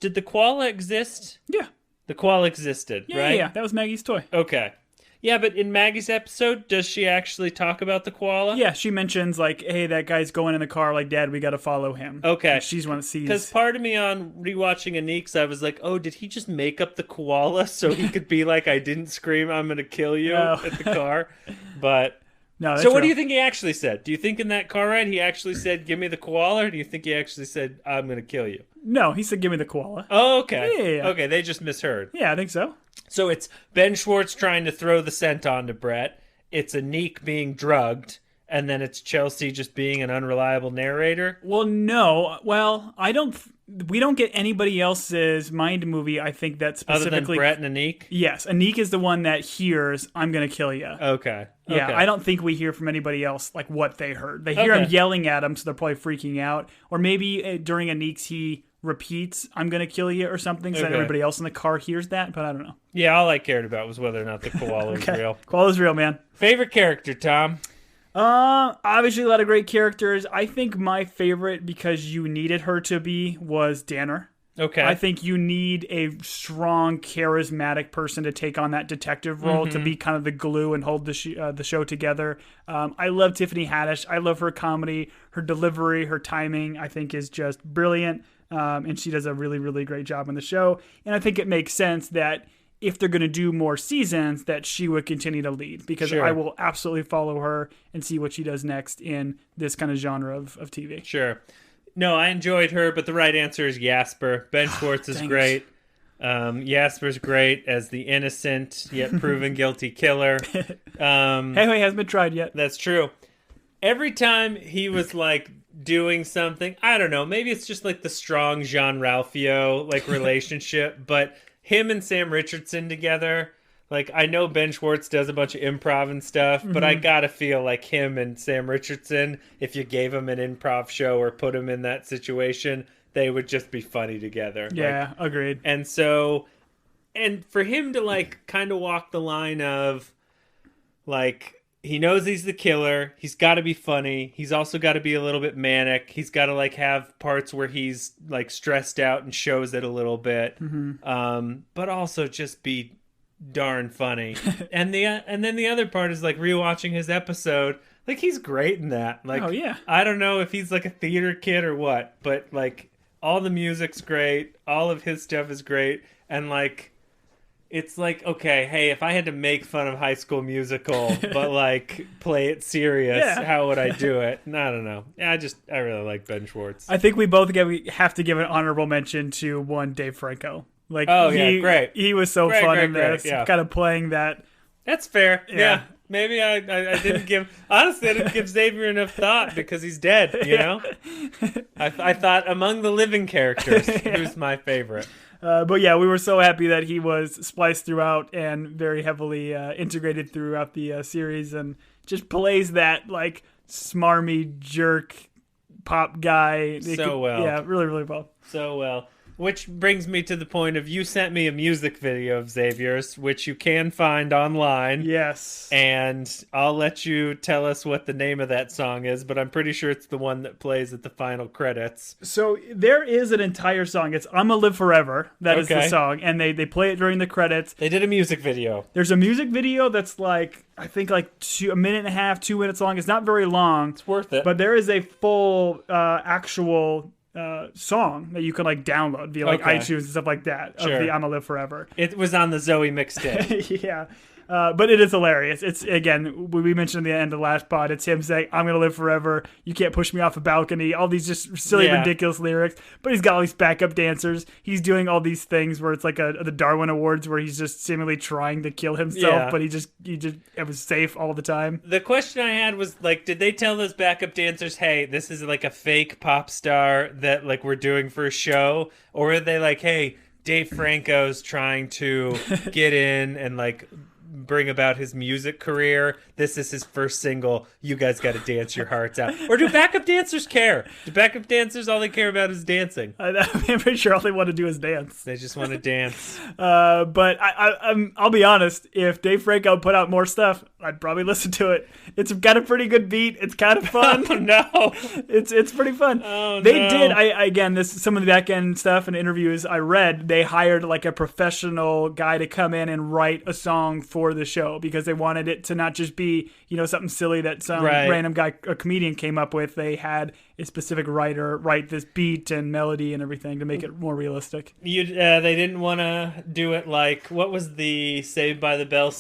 Did the koala exist? Yeah. The koala existed, right? Yeah, that was Maggie's toy. Okay. Yeah, but in Maggie's episode, does she actually talk about the koala? Yeah, she mentions, like, hey, that guy's going in the car, like, Dad, we gotta follow him. Okay. And she's one that sees... Because part of me on rewatching Anik's, I was like, oh, did he just make up the koala so he could be like, I didn't scream, I'm gonna kill you at the car? But... No, so what do you think he actually said? Do you think in that car ride he actually said, give me the koala, or do you think he actually said, I'm going to kill you? No, he said, give me the koala. Oh, okay. Yeah. Okay, they just misheard. Yeah, I think so. So it's Ben Schwartz trying to throw the scent onto Brett. It's Anik being drugged. and then it's Chelsea just being an unreliable narrator? Well, no. Well, we don't get anybody else's mind movie, I think, that specifically... Other than Brett and Anik? Yes. Anik is the one that hears, I'm going to kill you. Okay. Yeah, I don't think we hear from anybody else, like, what they heard. They hear him yelling at him, so they're probably freaking out. Or maybe during Anik's, he repeats, I'm going to kill you, or something, so that everybody else in the car hears that, but I don't know. Yeah, all I cared about was whether or not the koala was real. Koala's real, man. Favorite character, Tom? Obviously a lot of great characters. I think my favorite, because you needed her to be, was Danner. Okay. I think you need a strong, charismatic person to take on that detective role, to be kind of the glue and hold the show together. I love Tiffany Haddish. I love her comedy, her delivery, her timing, I think is just brilliant. And she does a really, really great job on the show. And I think it makes sense that if they're going to do more seasons, that she would continue to lead, because I will absolutely follow her and see what she does next in this kind of genre of TV. Sure. No, I enjoyed her, but the right answer is Jasper. Ben Schwartz is great. Jasper's great as the innocent yet proven guilty killer. Hey, hasn't been tried yet. That's true. Every time he was like doing something, I don't know, maybe it's just like the strong Jean-Ralphio like relationship, but him and Sam Richardson together, like, I know Ben Schwartz does a bunch of improv and stuff, but I gotta feel like him and Sam Richardson, if you gave him an improv show or put him in that situation, they would just be funny together. Yeah, agreed. And so, and for him to like kind of walk the line of like, he knows he's the killer, he's got to be funny, he's also got to be a little bit manic, he's got to like have parts where he's like stressed out and shows it a little bit, but also just be darn funny. And then the other part is like rewatching his episode, like he's great in that. Like, oh yeah, I don't know if he's like a theater kid or what, but like all the music's great, all of his stuff is great, and like it's like, okay, hey, if I had to make fun of High School Musical, but like play it serious, how would I do it? And I don't know. I really like Ben Schwartz. I think we both have to give an honorable mention to one Dave Franco. Like, great. He was so fun in this, kind of playing that. That's fair. Yeah. Maybe I didn't give, honestly, I didn't give Xavier enough thought because he's dead, you know? I thought among the living characters, who's my favorite? But yeah, we were so happy that he was spliced throughout and very heavily integrated throughout the series, and just plays that like smarmy jerk pop guy. Well. Yeah, really, really well. So well. Which brings me to the point of, you sent me a music video of Xavier's, which you can find online. Yes. And I'll let you tell us what the name of that song is, but I'm pretty sure it's the one that plays at the final credits. So there is an entire song. It's I'ma Live Forever. That is the song. And they play it during the credits. They did a music video. There's a music video that's like, I think like a minute and a half, 2 minutes long. It's not very long. It's worth it. But there is a full actual song that you can like download via like iTunes and stuff like that of the I'ma Live Forever. It was on the Zoe mixtape. Yeah. But it is hilarious. It's, again, we mentioned at the end of the last pod, it's him saying, I'm going to live forever. You can't push me off a balcony. All these just silly, ridiculous lyrics. But he's got all these backup dancers. He's doing all these things where it's like the Darwin Awards where he's just seemingly trying to kill himself, but it was safe all the time. The question I had was, like, did they tell those backup dancers, hey, this is like a fake pop star that like we're doing for a show? Or are they like, hey, Dave Franco's trying to get in and like bring about his music career. This is his first single. You guys got to dance your hearts out. Or do backup dancers care? Do backup dancers, all they care about is dancing? I'm pretty sure all they want to do is dance. They just want to dance. But I'll be honest, if Dave Franco put out more stuff, I'd probably listen to it. It's got a pretty good beat. It's kind of fun. Oh, no. It's pretty fun. Oh, they did, again, some of the back end stuff and interviews I read, they hired like a professional guy to come in and write a song for the show because they wanted it to not just be, something silly that some random guy, a comedian, came up with. They had a specific writer write this beat and melody and everything to make it more realistic. They didn't want to do it like, what was the Saved by the Bell,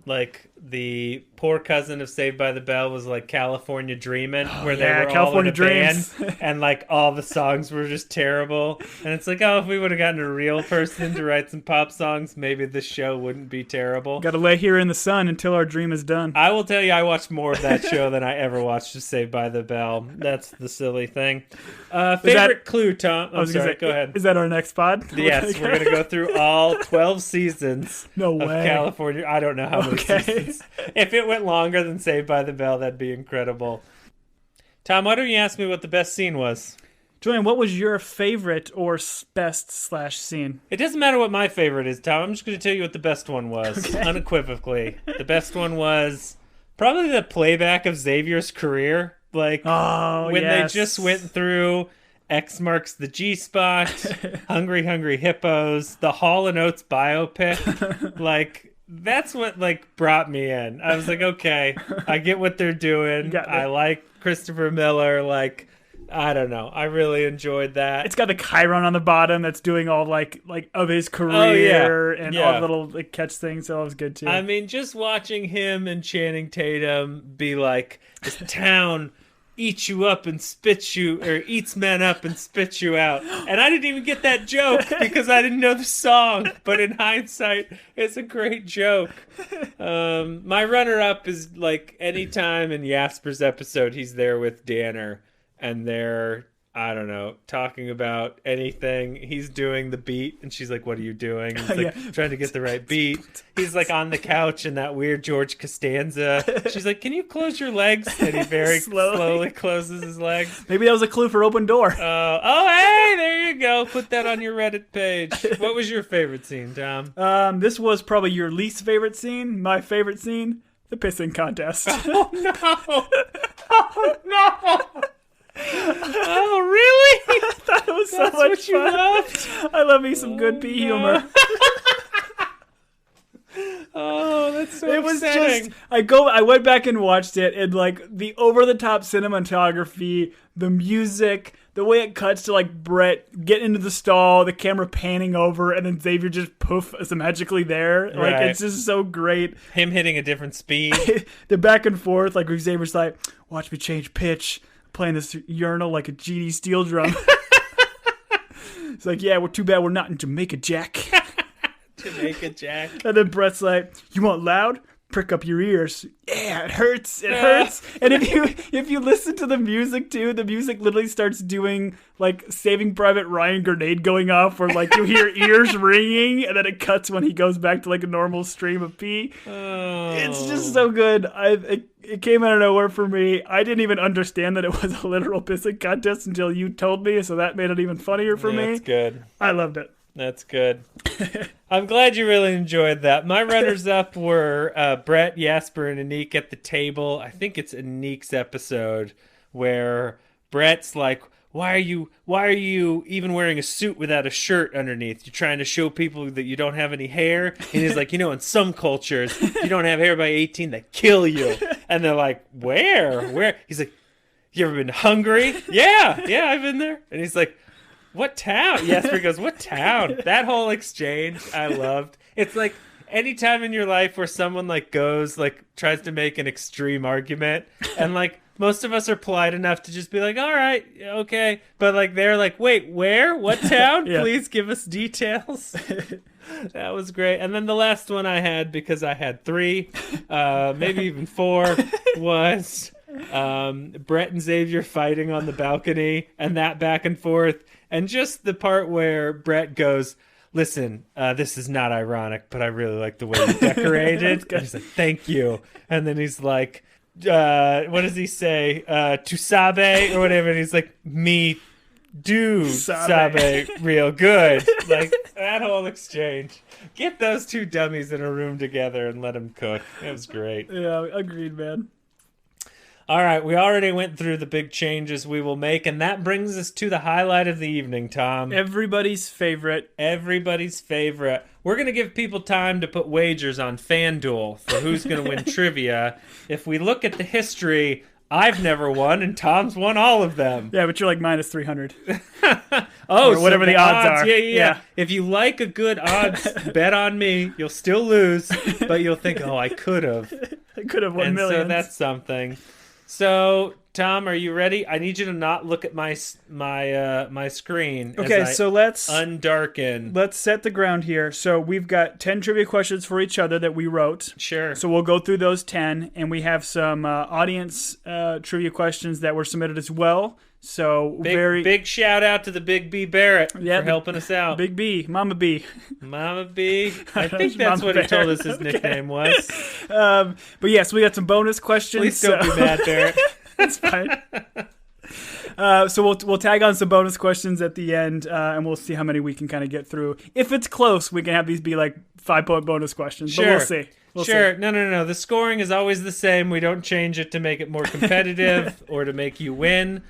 like the poor cousin of Saved by the Bell was like California Dreamin', where they were California all in a Dreams. band, and like all the songs were just terrible. And it's like, oh, if we would have gotten a real person to write some pop songs, maybe this show wouldn't be terrible. Got to lay here in the sun until our dream is done. I will tell you, I watched more of that show than I ever watched of Saved by the Bell. That's the silly thing. Favorite clue, Tom? I'm sorry, go ahead. Is that our next pod? Yes, we're going to go through all 12 seasons of California. I don't know how many seasons. If it went longer than Saved by the Bell, that'd be incredible. Tom, why don't you ask me what the best scene was? Julian, what was your favorite or best/scene? It doesn't matter what my favorite is, Tom. I'm just going to tell you what the best one was, unequivocally. The best one was probably the playback of Xavier's career. Like, when they just went through X Marks the G-Spot, Hungry Hungry Hippos, the Hall & Oates biopic. Like, that's what, like, brought me in. I was like, okay, I get what they're doing. I like Christopher Miller. Like, I don't know. I really enjoyed that. It's got the Chiron on the bottom that's doing all like of his career and all the little like catch things. So that was good too. I mean, just watching him and Channing Tatum be like, this town eats you up and spits you, or eats men up and spits you out. And I didn't even get that joke because I didn't know the song. But in hindsight, it's a great joke. My runner-up is like anytime in Jasper's episode, he's there with Danner. And they're, I don't know, talking about anything. He's doing the beat, and she's like, what are you doing? He's like, trying to get the right beat. He's like on the couch in that weird George Costanza. She's like, can you close your legs? And he very slowly closes his legs. Maybe that was a clue for Open Door. Hey, there you go. Put that on your Reddit page. What was your favorite scene, Tom? This was probably your least favorite scene. My favorite scene, the pissing contest. Oh, no. Oh, no. Oh, really? I thought it was so much what you fun. loved? I love me some good pee humor. Oh, that's so it was upsetting. I went back and watched it, and like the over-the-top cinematography, the music, the way it cuts to like Brett getting into the stall, the camera panning over, and then Xavier just poof is magically there. Like it's just so great. Him hitting a different speed. The back and forth, like Xavier's like, watch me change pitch. Playing this urinal like a GD steel drum. It's like, yeah, we're too bad we're not in Jamaica Jack. Jamaica Jack. And then Brett's like, you want loud? Prick up your ears. Yeah, it hurts. It hurts. And if you listen to the music too, the music literally starts doing like Saving Private Ryan grenade going off, where like you hear ears ringing, and then it cuts when he goes back to like a normal stream of pee. Oh. It's just so good. It came out of nowhere for me. I didn't even understand that it was a literal pissing contest until you told me, so that made it even funnier for me. That's good. I loved it. That's good. I'm glad you really enjoyed that. My runners-up were Brett, Jasper, and Anik at the table. I think it's Anik's episode where Brett's like, why are you even wearing a suit without a shirt underneath? You're trying to show people that you don't have any hair? And he's like, in some cultures, if you don't have hair by 18, they kill you. And they're like, where? He's like, you ever been hungry? Yeah, I've been there. And he's like, what town? Jasper goes, what town? That whole exchange I loved. It's like anytime in your life where someone like goes, like tries to make an extreme argument, and like most of us are polite enough to just be like, all right, okay. But like they're like, wait, where? What town? Please give us details. That was great. And then the last one I had, because I had 3, maybe even 4, was Brett and Xavier fighting on the balcony, and that back and forth. And just the part where Brett goes, listen, this is not ironic, but I really like the way you decorated. And he's like, thank you. And then he's like, what does he say? Tusabe or whatever. And he's like, me do sabe real good. Like that whole exchange. Get those two dummies in a room together and let them cook. It was great. Yeah, agreed, man. All right, we already went through the big changes we will make, and that brings us to the highlight of the evening, Tom. Everybody's favorite. Everybody's favorite. We're going to give people time to put wagers on FanDuel for who's going to win trivia. If we look at the history I've never won, and Tom's won all of them. Yeah, but you're like minus 300. Oh, or whatever so the odds are. Yeah. If you like a good odds, bet on me. You'll still lose, but you'll think, oh, I could have. I could have won and millions. So that's something. So, Tom, are you ready? I need you to not look at my screen. Okay, as I so let's undarken. Let's set the ground here. So we've got 10 trivia questions for each other that we wrote. Sure. So we'll go through those 10, and we have some audience trivia questions that were submitted as well. So big shout out to the Big B Barrett for helping us out. Big B, Mama B. Mama B. I think that's what he told us his nickname was. But yes, we got some bonus questions. Please don't be mad, Barrett. That's fine. So we'll tag on some bonus questions at the end, and we'll see how many we can kind of get through. If it's close, we can have these be like 5-point bonus questions. Sure. But we'll see. We'll see. No. The scoring is always the same. We don't change it to make it more competitive or to make you win.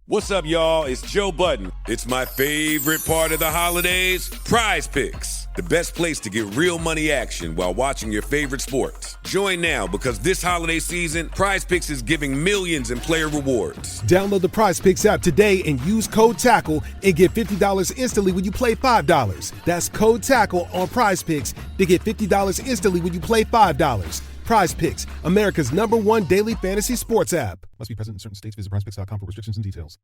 What's up, y'all? It's Joe Budden. It's my favorite part of the holidays, Prize Picks. The best place to get real money action while watching your favorite sports. Join now because this holiday season, Prize Picks is giving millions in player rewards. Download the Prize Picks app today and use code TACKLE and get $50 instantly when you play $5. That's code TACKLE on Prize Picks to get $50 instantly when you play $5. Prize Picks, America's #1 daily fantasy sports app. Must be present in certain states. Visit prizepicks.com for restrictions and details.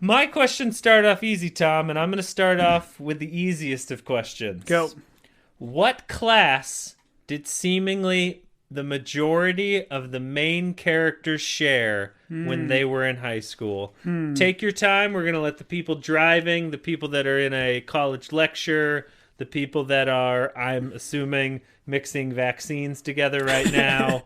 My questions start off easy, Tom, and I'm going to start off with the easiest of questions. Go. What class did seemingly the majority of the main characters share when they were in high school? Take your time. We're going to let the people driving, the people that are in a college lecture, the people that are, I'm assuming, mixing vaccines together right now.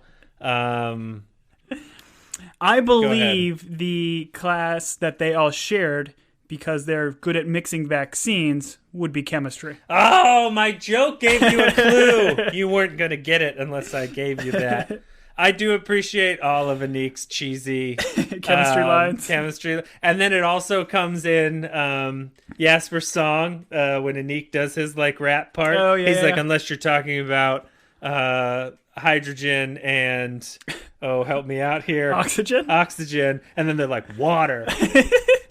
I believe the class that they all shared, because they're good at mixing vaccines, would be chemistry. Oh, my joke gave you a clue. You weren't going to get it unless I gave you that. I do appreciate all of Anik's cheesy chemistry lines. And then it also comes in Jasper's song when Anik does his like rap part. Oh, yeah, He's like, unless you're talking about hydrogen and, help me out here. Oxygen. And then they're like, water.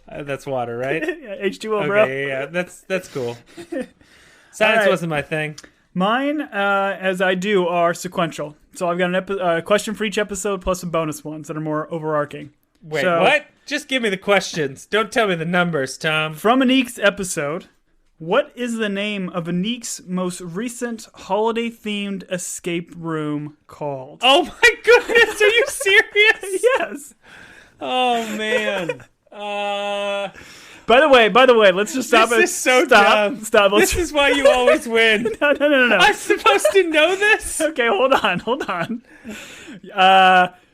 That's water, right? Yeah, H2O, bro. Okay, yeah, that's cool. Science wasn't my thing. Mine, as I do, are sequential. So I've got a question for each episode plus some bonus ones that are more overarching. Wait, what? Just give me the questions. Don't tell me the numbers, Tom. From Anik's episode, what is the name of Anik's most recent holiday-themed escape room called? Oh my goodness, are you serious? Yes. Oh, man. By the way, let's just stop. This is so dumb. Stop. This is why you always win. No. I'm supposed to know this? Okay, hold on.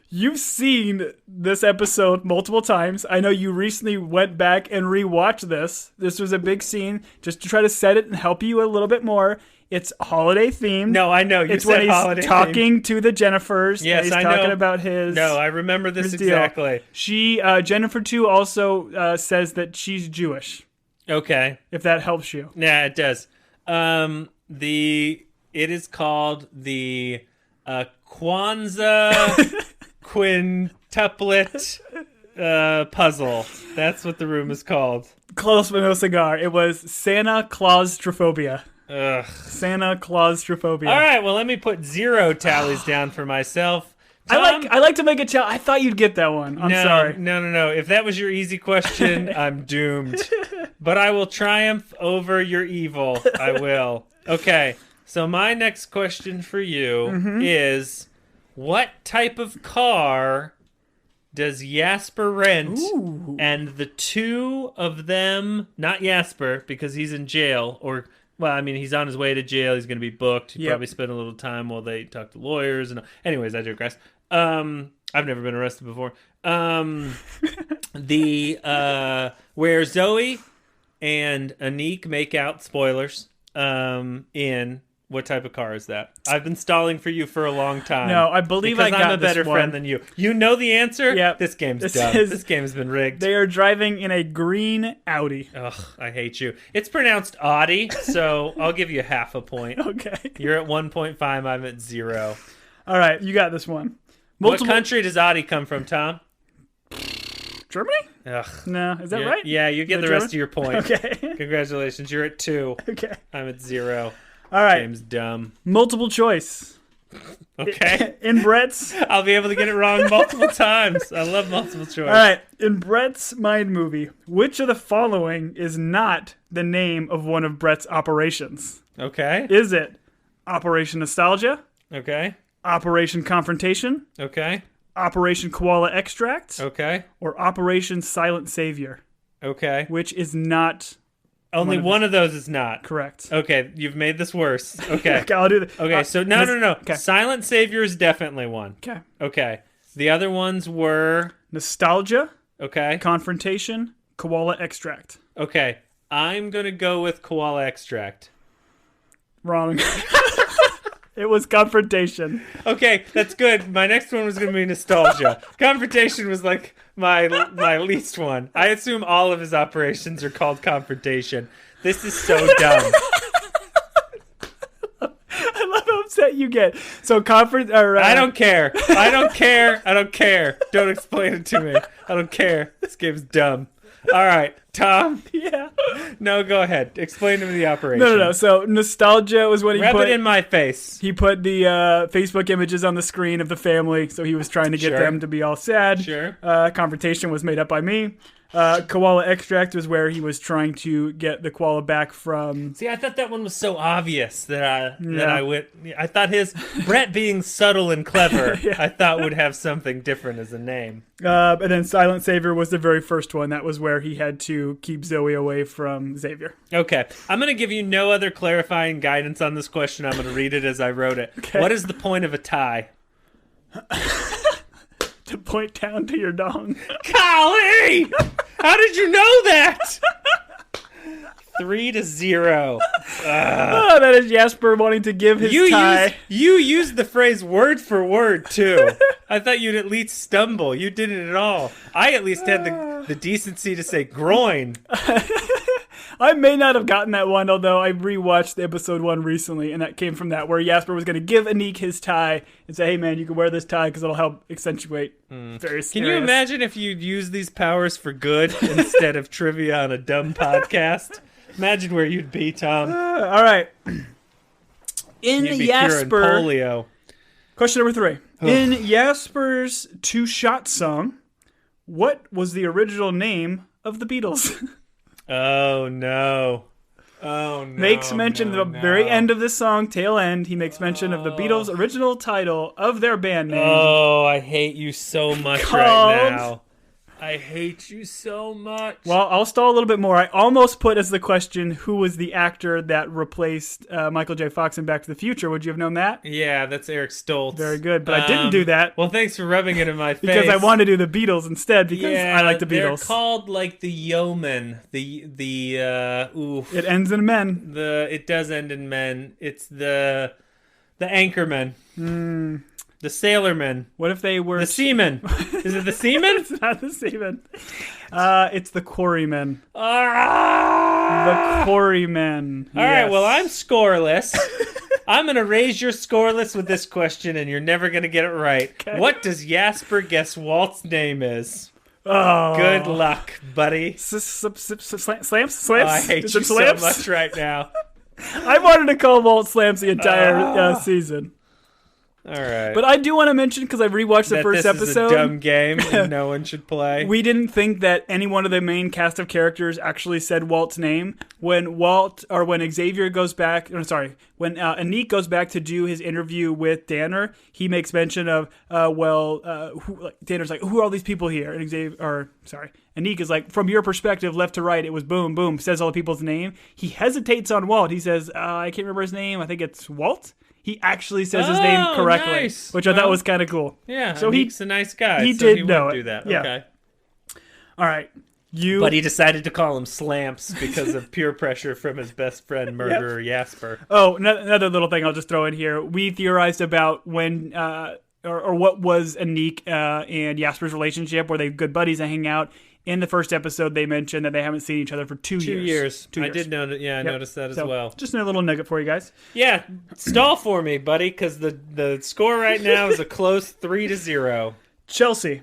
You've seen this episode multiple times. I know you recently went back and rewatched this. This was a big scene just to try to set it and help you a little bit more. It's holiday themed. No, I know. It's when he's talking to the Jennifers. Yes, he's I talking know. about his. No, I remember this exactly. She, Jennifer too, also says that she's Jewish. Okay, if that helps you. Yeah, it does. It is called the Kwanzaa quintuplet puzzle. That's what the room is called. Close but no cigar. It was Santa Claustrophobia. Ugh. Santa Claustrophobia. All right, well, let me put 0 tallies down for myself. Tom, I like to make a challenge. I thought you'd get that one. I'm sorry. No. If that was your easy question, I'm doomed. But I will triumph over your evil. I will. Okay, so my next question for you is, what type of car does Jasper rent? Ooh. And the two of them, not Jasper, because he's in jail, well, I mean, he's on his way to jail. He's going to be booked. He probably spent a little time while they talk to lawyers. And anyways, I digress. I've never been arrested before. Where Zoe and Anik make out, spoilers, in What type of car is that? I've been stalling for you for a long time. No, I believe I got I'm a better this one. friend than you. You know the answer? Yep. This game's dumb. This game has been rigged. They are driving in a green Audi. Ugh, I hate you. It's pronounced Audi, so I'll give you half a point. Okay. You're at 1.5. I'm at 0. All right, you got this one. What country does Audi come from, Tom? Germany? Ugh. No, is that right? Yeah, you get the rest of your point. Okay. Congratulations. You're at 2. Okay. I'm at 0. All right. Game's dumb. Multiple choice. Okay. In Brett's. I'll be able to get it wrong multiple times. I love multiple choice. All right. In Brett's mind movie, which of the following is not the name of one of Brett's operations? Okay. Is it Operation Nostalgia? Okay. Operation Confrontation? Okay. Operation Koala Extract? Okay. Or Operation Silent Savior? Okay. Which is not... Only one of those is not. Correct. Okay, you've made this worse. Okay. Okay, I'll do that. Okay, so no. Okay. Silent Savior is definitely one. Okay. Okay. The other ones were... Nostalgia, Okay. Confrontation, Koala Extract. Okay. I'm going to go with Koala Extract. Wrong. It was Confrontation. Okay, that's good. My next one was going to be Nostalgia. Confrontation was like my least one. I assume all of his operations are called Confrontation. This is so dumb. I love how upset you get. So I don't care. I don't care. I don't care. Don't explain it to me. I don't care. This game's dumb. All right, Tom. Yeah. No, go ahead. Explain to me the operation. No. So Nostalgia was what he Rub put. it in my face. He put the Facebook images on the screen of the family, so he was trying to get Sure. them to be all sad. Sure. Confrontation was made up by me. Koala Extract was where he was trying to get the koala back from... See, I thought that one was so obvious that I went... I thought his... Brett being subtle and clever, Yeah. I thought would have something different as a name. And then Silent Savior was the very first one. That was where he had to keep Zoe away from Xavier. Okay. I'm going to give you no other clarifying guidance on this question. I'm going to read it as I wrote it. Okay. What is the point of a tie? To point down to your dong. Golly! How did you know that? 3-0. Oh, that is Jasper wanting to give his tie. You used the phrase word for word, too. I thought you'd at least stumble. You didn't at all. I at least had the decency to say groin. I may not have gotten that one, although I rewatched episode 1 recently, and that came from that, where Jasper was going to give Anik his tie and say, hey, man, you can wear this tie because it'll help accentuate various Can you areas. imagine if you'd use these powers for good instead of trivia on a dumb podcast? Imagine where you'd be, Tom. All right. In You'd be curing Jasper... polio. Question number 3. In Jasper's two-shot song, what was the original name of the Beatles? Oh, no. Oh, no. Makes mention at the very end of this song, tail end, he makes mention of the Beatles' original title of their band name. Oh, I hate you so much Called- right now. I hate you so much. Well, I'll stall a little bit more. I almost put as the question, who was the actor that replaced Michael J. Fox in Back to the Future? Would you have known that? Yeah, that's Eric Stoltz. Very good, but I didn't do that. Well, thanks for rubbing it in my face. Because I wanted to do the Beatles instead, because I like the They're Beatles. called like the Yeomen. It ends in men. It does end in men. It's the Anchormen. The Sailormen. What if they were... The Seamen. Is it the Seamen? It's not the Seamen. It's the Quarrymen. Ah! The Quarrymen. All right, well, I'm scoreless. I'm going to raise your scoreless with this question, and you're never going to get it right. Okay. What does Jasper guess Walt's name is? Oh. Good luck, buddy. Slamps? Oh, I hate you so much right now. I wanted to call Walt Slamps the entire season. All right. But I do want to mention, because I rewatched the first episode. This is a dumb game and no one should play. We didn't think that any one of the main cast of characters actually said Walt's name. When Xavier goes back, when Anik goes back to do his interview with Danner, he makes mention of, Danner's like, who are all these people here? And Anik is like, from your perspective, left to right, it was boom, boom, says all the people's name. He hesitates on Walt. He says, I can't remember his name. I think it's Walt. He actually says his name correctly, nice. Which I thought was kind of cool. Yeah, So Anik's a nice guy. He so did he know wouldn't it. do that. Yeah. Okay. All right. But he decided to call him Slamps because of peer pressure from his best friend, murderer Jasper. Oh, another little thing I'll just throw in here. We theorized about when, or what was Anik and Jasper's relationship. Were they good buddies and hang out? In the first episode, they mentioned that they haven't seen each other for 2 years. 2 years. I did know that. Yeah, I noticed that as well. Just a little nugget for you guys. Yeah, stall for me, buddy, because the score right now is a close 3-0. Chelsea.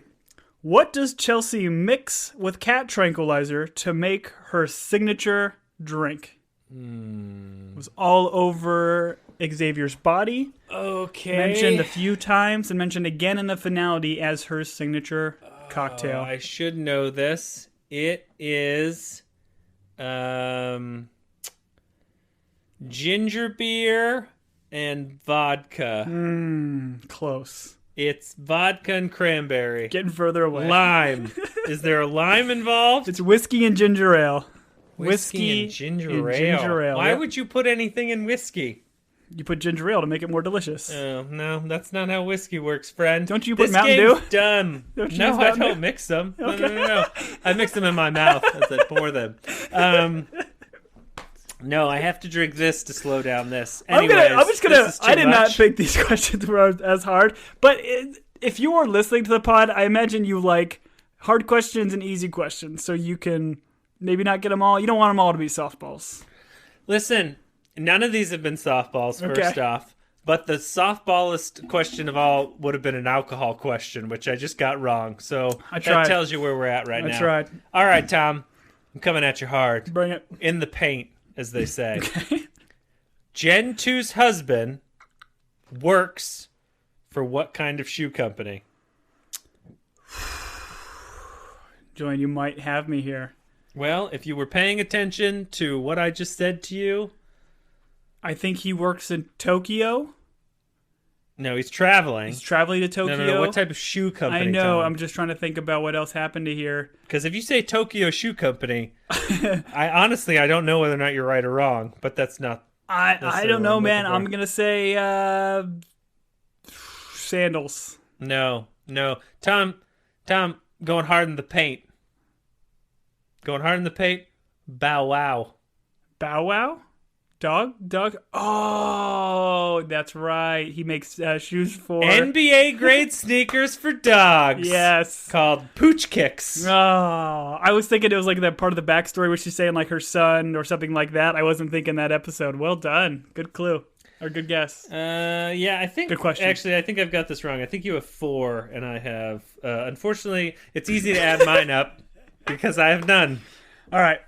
What does Chelsea mix with cat tranquilizer to make her signature drink? It was all over Xavier's body. Okay. Mentioned a few times and mentioned again in the finale as her signature cocktail. I should know this. It is ginger beer and vodka. Close. It's vodka and cranberry. Getting further away. Lime. Is there a lime involved? It's whiskey and ginger ale. Whiskey and ginger ale. Why would you put anything in whiskey? You put ginger ale to make it more delicious. Oh, no, that's not how whiskey works, friend. Don't you put Mountain Dew? This game's done. No, I don't mix them. Okay. No. I mix them in my mouth as I pour them. No, I have to drink this to slow down this. Anyways, I did not think these questions were as hard, but if you are listening to the pod, I imagine you like hard questions and easy questions, so you can maybe not get them all. You don't want them all to be softballs. Listen, none of these have been softballs, first off, but the softballest question of all would have been an alcohol question, which I just got wrong, so that tells you where we're at right now. I tried. All right, Tom, I'm coming at you hard. Bring it. In the paint, as they say. Okay. Gen 2's husband works for what kind of shoe company? Joanne, you might have me here. Well, if you were paying attention to what I just said to you. I think he works in Tokyo. No, he's traveling. He's traveling to Tokyo. No. What type of shoe company? I know. Tom? I'm just trying to think about what else happened to here. Because if you say Tokyo Shoe Company, I don't know whether or not you're right or wrong. But that's not. I don't know, man. I'm gonna say sandals. No. Tom, going hard in the paint. Bow Wow. Bow Wow? Dog? Oh, that's right. He makes shoes for... NBA grade sneakers for dogs. Yes. Called Pooch Kicks. Oh, I was thinking it was like that part of the backstory where she's saying like her son or something like that. I wasn't thinking that episode. Well done. Good clue. Or good guess. Yeah, I think... Good question. Actually, I think I've got this wrong. I think you have 4, and I have... unfortunately, it's easy to add mine up because I have none. All right.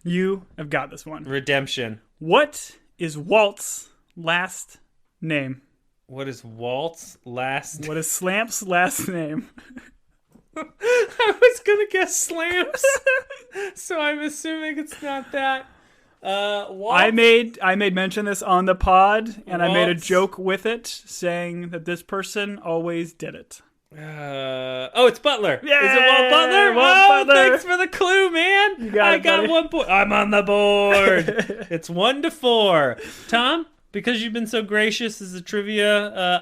You have got this one. Redemption. What is Walt's last name? What is Walt's last name? What is Slamp's last name? I was going to guess Slamps, so I'm assuming it's not that. Walt? I made mention this on the pod, and I made a joke with it, saying that this person always did it. It's Butler. Yeah, is it Walt Butler? Butler. Thanks for the clue, man. I got 1 point. I'm on the board. It's 1-4. Tom, because you've been so gracious as a trivia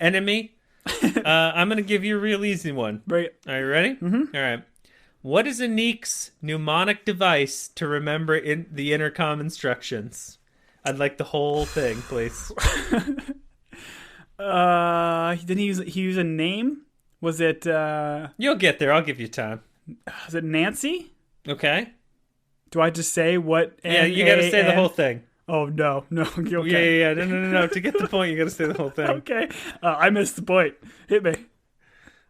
enemy, I'm going to give you a real easy one. Right. Are you ready? Mm-hmm. All right. What is Anik's mnemonic device to remember in the intercom instructions? I'd like the whole thing, please. Didn't he use a name? Was it You'll get there. I'll give you time. Was it Nancy? Okay. Do I just say what? Yeah, you got to say the whole thing. Oh no. Okay. Yeah. No. To get the point, you got to say the whole thing. Okay. I missed the point. Hit me.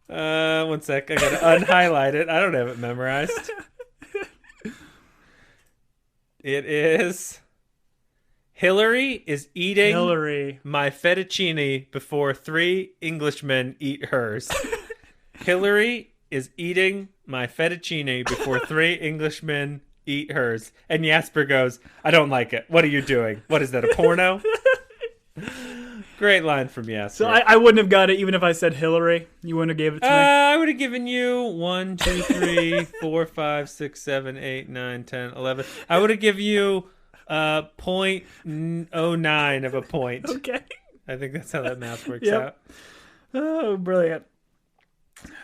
1 sec. I got to unhighlight it. I don't have it memorized. It is... Hillary is eating my fettuccine before 3 Englishmen eat hers. Hillary is eating my fettuccine before 3 Englishmen eat hers. And Jasper goes, I don't like it. What are you doing? What is that, a porno? Great line from Jasper. So I wouldn't have got it even if I said Hillary. You wouldn't have gave it to me? I would have given you 1, 2, 3, 4, 5, 6, 7, 8, 9, 10, 11. I would have given you... 0.09 of a point. Okay. I think that's how that math works out. Oh, brilliant.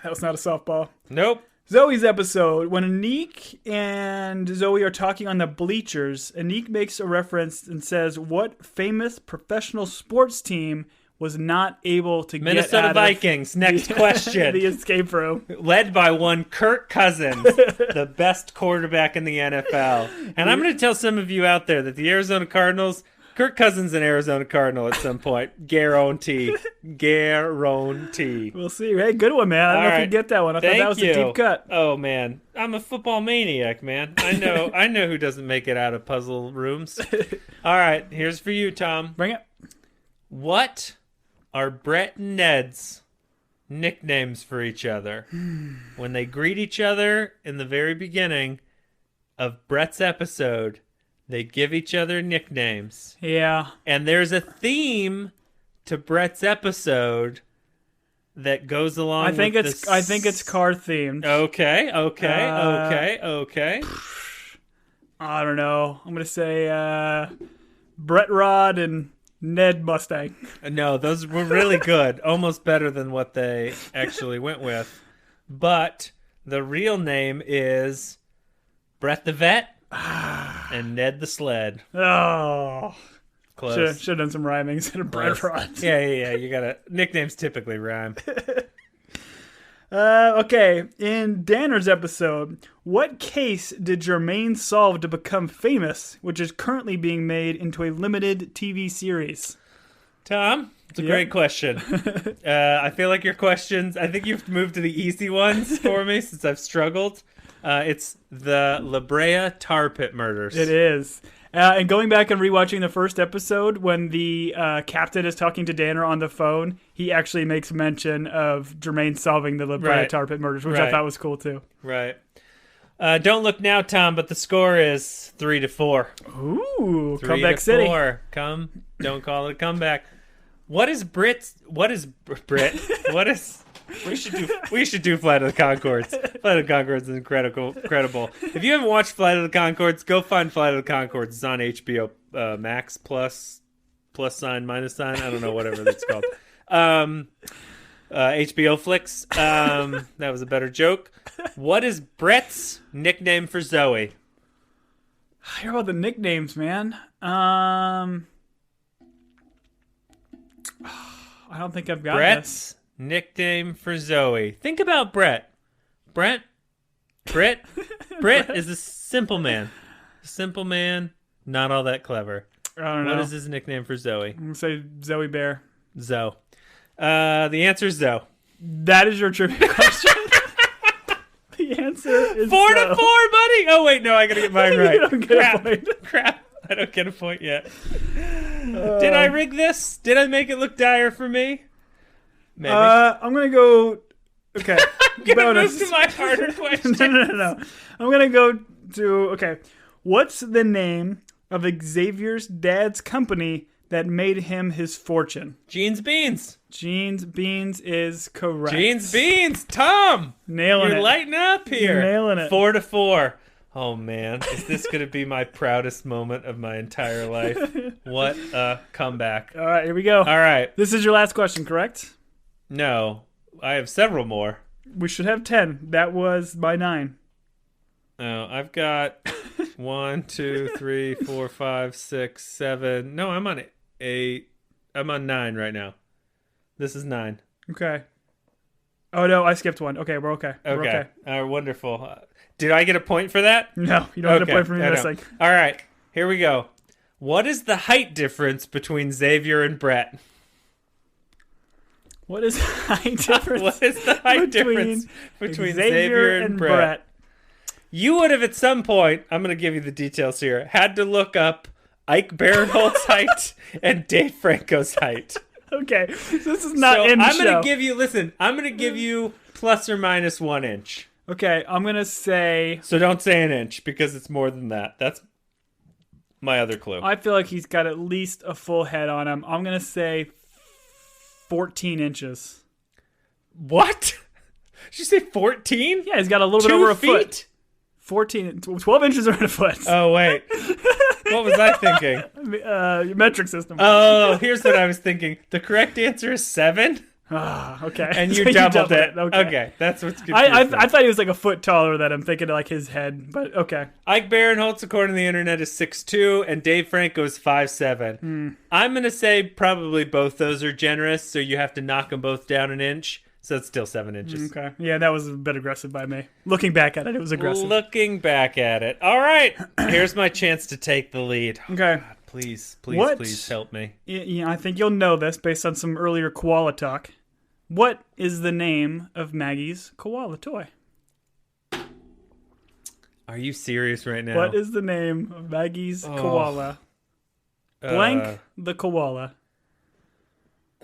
That was not a softball. Nope. Zoe's episode, when Anik and Zoe are talking on the bleachers, Anik makes a reference and says, what famous professional sports team was not able to Minnesota get Vikings. Next question. the escape room? Led by one Kirk Cousins, the best quarterback in the NFL. And I'm going to tell some of you out there that the Arizona Cardinals, Kirk Cousins an Arizona Cardinal at some point. Guarantee. Guarantee. We'll see. Hey, good one, man. I don't know if you get that one. I thought that was a deep cut. Oh, man. I'm a football maniac, man. I know who doesn't make it out of puzzle rooms. All right, here's for you, Tom. Bring it. What are Brett and Ned's nicknames for each other? When they greet each other in the very beginning of Brett's episode, they give each other nicknames. Yeah. And there's a theme to Brett's episode that goes along I think with it's car themed. Okay. I don't know. I'm gonna say Brett Rod and Ned Mustang. No, those were really good. Almost better than what they actually went with. But the real name is Brett the Vet and Ned the Sled. Oh. Close. Should have done some rhyming instead of Brett Rod. Yeah. You gotta. Nicknames typically rhyme. Okay. In Danner's episode, what case did Jermaine solve to become famous, which is currently being made into a limited TV series? Tom, it's a great question. I feel like your questions, I think you've moved to the easy ones for me since I've struggled. It's the La Brea tar pit murders. It is. And going back and rewatching the first episode, when the captain is talking to Danner on the phone, he actually makes mention of Jermaine solving the La Brea tar pit murders, which I thought was cool too. Right. Don't look now, Tom, but the score is 3-4. Ooh, 3 Comeback to City. 4. Don't call it a comeback. What is Brit? What is... We should do Flight of the Conchords. Flight of the Conchords is incredible. If you haven't watched Flight of the Conchords, go find Flight of the Conchords. It's on HBO Max plus sign minus sign. I don't know, whatever that's called. HBO Flicks. That was a better joke. What is Brett's nickname for Zoe? I hear about the nicknames, man. I don't think I've got Brett's nickname for Zoe. Think about Brett. Brett is a simple man. A simple man, not all that clever. I don't know. What is his nickname for Zoe? I'm going to say Zoe Bear. Zoe. The answer is Zoe. That is your trivia question? The answer is 4-4, buddy! Oh, wait, no, I gotta get mine right. You don't get a point. Crap. I don't get a point yet. Did I rig this? Did I make it look dire for me? Maybe. I'm going to go... Okay. I'm going to move to my harder question. No. I'm going to go to... Okay. What's the name of Xavier's dad's company that made him his fortune? Jeans Beans. Jeans Beans is correct. Jeans Beans. Tom. Nailing it. You're lighting up here. You're nailing it. 4-4. Oh, man. Is this going to be my proudest moment of my entire life? What a comeback. All right, here we go. All right. This is your last question, correct? No. I have several more. We should have 10. That was my 9. Oh, I've got 1, 2, 3, 4, 5, 6, 7. No, I'm on 8. I'm on 9 right now. This is 9. Okay. Oh, no, I skipped one. Okay, we're okay. We're okay. Wonderful. Did I get a point for that? No, you don't get a point for me missing. All right, here we go. What is the height difference between Xavier and Brett? What is the height difference? What is the height difference between Xavier and Brett? You would have at some point, I'm going to give you the details here, had to look up Ike Barinholtz's height and Dave Franco's height. Okay, so this is not in the show. I'm going to give you, listen, I'm going to give you plus or minus 1 inch. Okay, I'm going to say... So don't say an inch because it's more than that. That's my other clue. I feel like he's got at least a full head on him. I'm going to say 14 inches. What? Did you say 14? Yeah, he's got a little bit over a feet? foot. 14, 12 inches around a foot. Oh, wait. What was I thinking? Metric system. Oh, here's what I was thinking. The correct answer is 7. Okay. And you So doubled it. Okay. Okay, that's what's confusing. I thought he was like a foot taller than I'm thinking like his head, but okay. Ike Barinholtz, according to the internet, is 6'2", and Dave Franco is 5'7". I'm going to say probably both those are generous, so you have to knock them both down an inch. So it's still 7 inches. Okay. Yeah, that was a bit aggressive by me. Looking back at it, it was aggressive. Looking back at it. All right. Here's my chance to take the lead. Okay. God, please help me. Yeah, I think you'll know this based on some earlier koala talk. What is the name of Maggie's koala toy? Are you serious right now? What is the name of Maggie's koala? Blank the koala.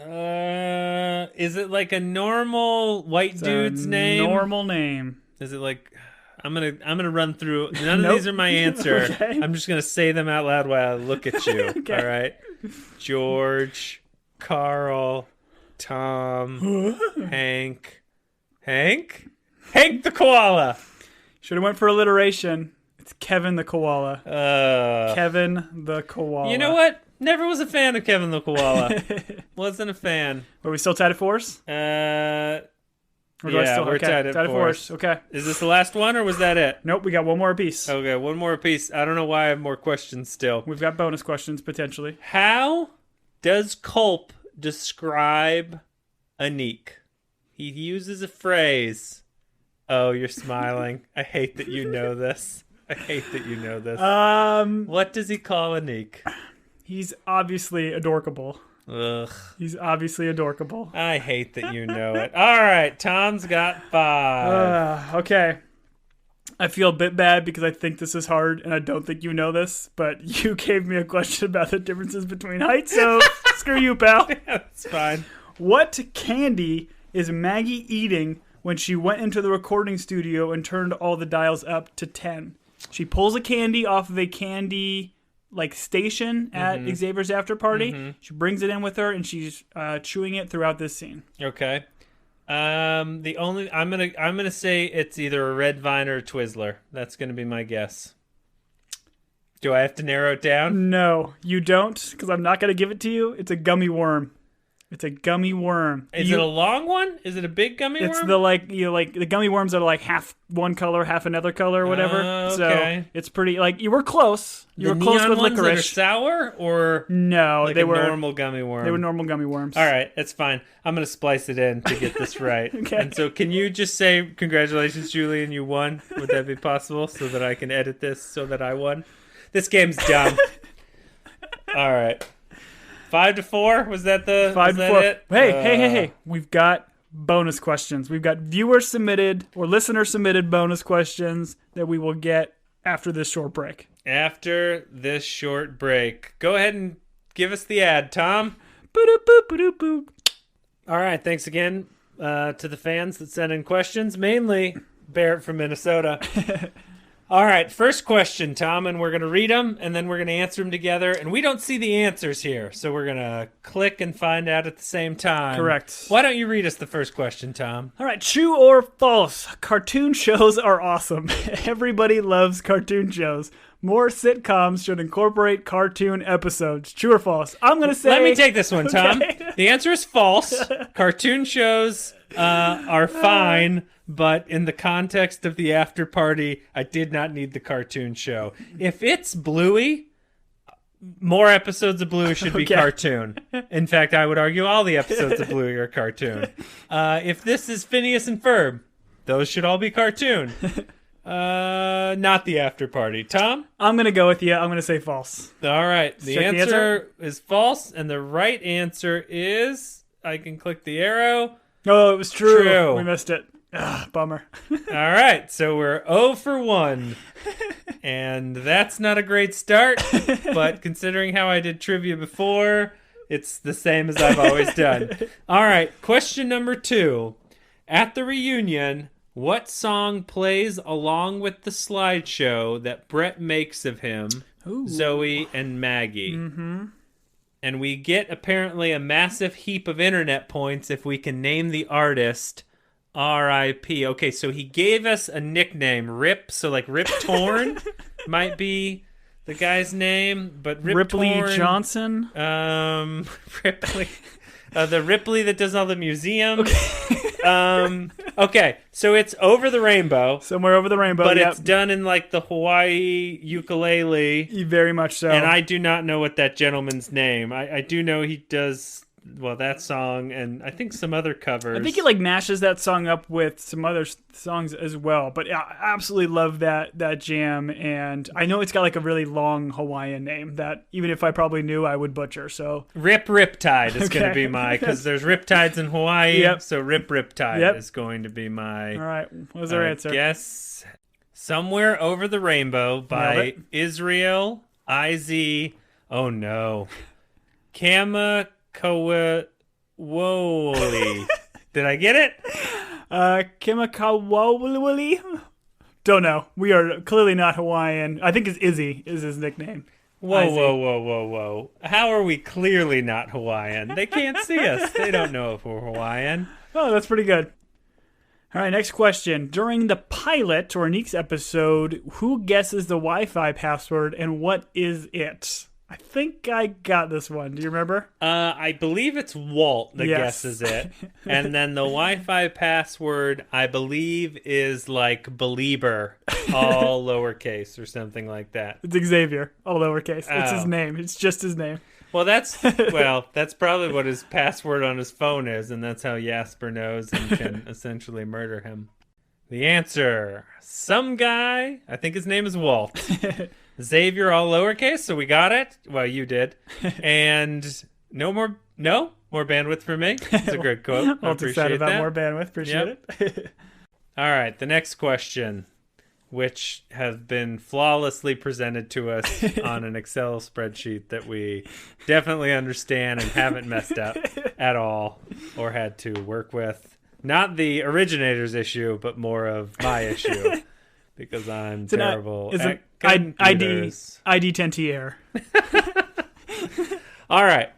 Is it like a normal white dude's name? Normal name. Is it like I'm gonna run through. None of these are my answer. Okay. I'm just gonna say them out loud while I look at you. Okay. All right. George, Carl, Tom, Hank the koala. Should have went for alliteration. It's Kevin the koala. Kevin the koala. You know what? Never was a fan of Kevin the koala. Wasn't a fan. Are we still tied at 4s? Yeah, we're tied at 4s. Okay. Is this the last one, or was that it? Nope, we got one more apiece. Okay, one more apiece. I don't know why I have more questions still. We've got bonus questions, potentially. How does Culp describe Anik? He uses a phrase. Oh, you're smiling. I hate that you know this. What does he call Anik? He's obviously adorkable. Ugh. He's obviously adorkable. I hate that you know it. All right, Tom's got 5. Okay. I feel a bit bad because I think this is hard and I don't think you know this, but you gave me a question about the differences between heights, so screw you, pal. Yeah, that's fine. What candy is Maggie eating when she went into the recording studio and turned all the dials up to 10? She pulls a candy off of a candy station at Xavier's Afterparty. She brings it in with her and she's chewing it throughout this scene. Okay. I'm gonna say it's either a Red Vine or a Twizzler. That's gonna be my guess. Do I have to narrow it down? No, you don't, because I'm not gonna give it to you. It's a gummy worm. It's a gummy worm. Is it a long one? Is it a big gummy worm? It's the the gummy worms that are like half one color, half another color, or whatever. Okay. So it's pretty you were close. You were close with ones licorice. That are sour or no, they were normal gummy worm. They were normal gummy worms. All right, that's fine. I'm gonna splice it in to get this right. Okay. And so, can you just say congratulations, Julian? You won. Would that be possible so that I can edit this so that I won? This game's dumb. All right. 5-4? Was that the 5-4? it? Hey. We've got bonus questions. We've got viewer submitted or listener submitted bonus questions that we will get after this short break. After this short break. Go ahead and give us the ad, Tom. Boop. All right. Thanks again to the fans that sent in questions, mainly Barrett from Minnesota. All right, first question, Tom, and we're going to read them, and then we're going to answer them together. And we don't see the answers here, so we're going to click and find out at the same time. Correct. Why don't you read us the first question, Tom? All right, true or false? Cartoon shows are awesome. Everybody loves cartoon shows. More sitcoms should incorporate cartoon episodes. True or false? I'm going to say... Let me take this one, Tom. Okay. The answer is false. Cartoon shows are fine. But in the context of the after party, I did not need the cartoon show. If it's Bluey, more episodes of Bluey should be cartoon. In fact, I would argue all the episodes of Bluey are cartoon. If this is Phineas and Ferb, those should all be cartoon. Not the after party. Tom? I'm going to go with you. I'm going to say false. All right. The answer is false, and the right answer is... I can click the arrow. Oh, it was true. True. We missed it. Bummer. All right, so we're 0 for 1. And that's not a great start, but considering how I did trivia before, it's the same as I've always done. All right, question number 2. At the reunion, what song plays along with the slideshow that Brett makes of him, Zoe, and Maggie? Mm-hmm. And we get apparently a massive heap of internet points if we can name the artist. R.I.P. Okay, so he gave us a nickname, Rip. So like Rip Torn might be the guy's name, but Rip Ripley Torn, Johnson. Ripley. The Ripley that does all the museums. Okay, so it's Over the Rainbow. Somewhere Over the Rainbow, but it's done in like the Hawaii ukulele. Very much so. And I do not know what that gentleman's name. I do know he does, well, that song and I think some other covers. I think he like mashes that song up with some other songs as well. But I absolutely love that jam. And I know it's got like a really long Hawaiian name that even if I probably knew, I would butcher. So Riptide is going to be my, because there's riptides in Hawaii. Yep. So Riptide is going to be my. All right. What was our answer? Guess Somewhere Over the Rainbow by Israel IZ. Oh no. Kamakawawoli. Did I get it? Kimakawawoli? Don't know. We are clearly not Hawaiian. I think it's Izzy is his nickname. Whoa. How are we clearly not Hawaiian? They can't see us. They don't know if we're Hawaiian. Oh, that's pretty good. All right, next question. During the pilot or Neek's episode, who guesses the Wi-Fi password and what is it? I think I got this one. Do you remember? I believe it's Walt that guesses it. And then the Wi-Fi password, I believe, is like Belieber, all lowercase or something like that. It's Xavier, all lowercase. It's his name. It's just his name. Well, that's probably what his password on his phone is, and that's how Jasper knows and can essentially murder him. The answer, some guy, I think his name is Walt. Xavier, all lowercase, so we got it. Well, you did. And no more bandwidth for me. It's a great quote. I appreciate about that. More bandwidth. Appreciate it. All right, the next question, which has been flawlessly presented to us on an Excel spreadsheet that we definitely understand and haven't messed up at all or had to work with. Not the originator's issue, but more of my issue. Because I'm terrible at computers. ID 10T error. All right.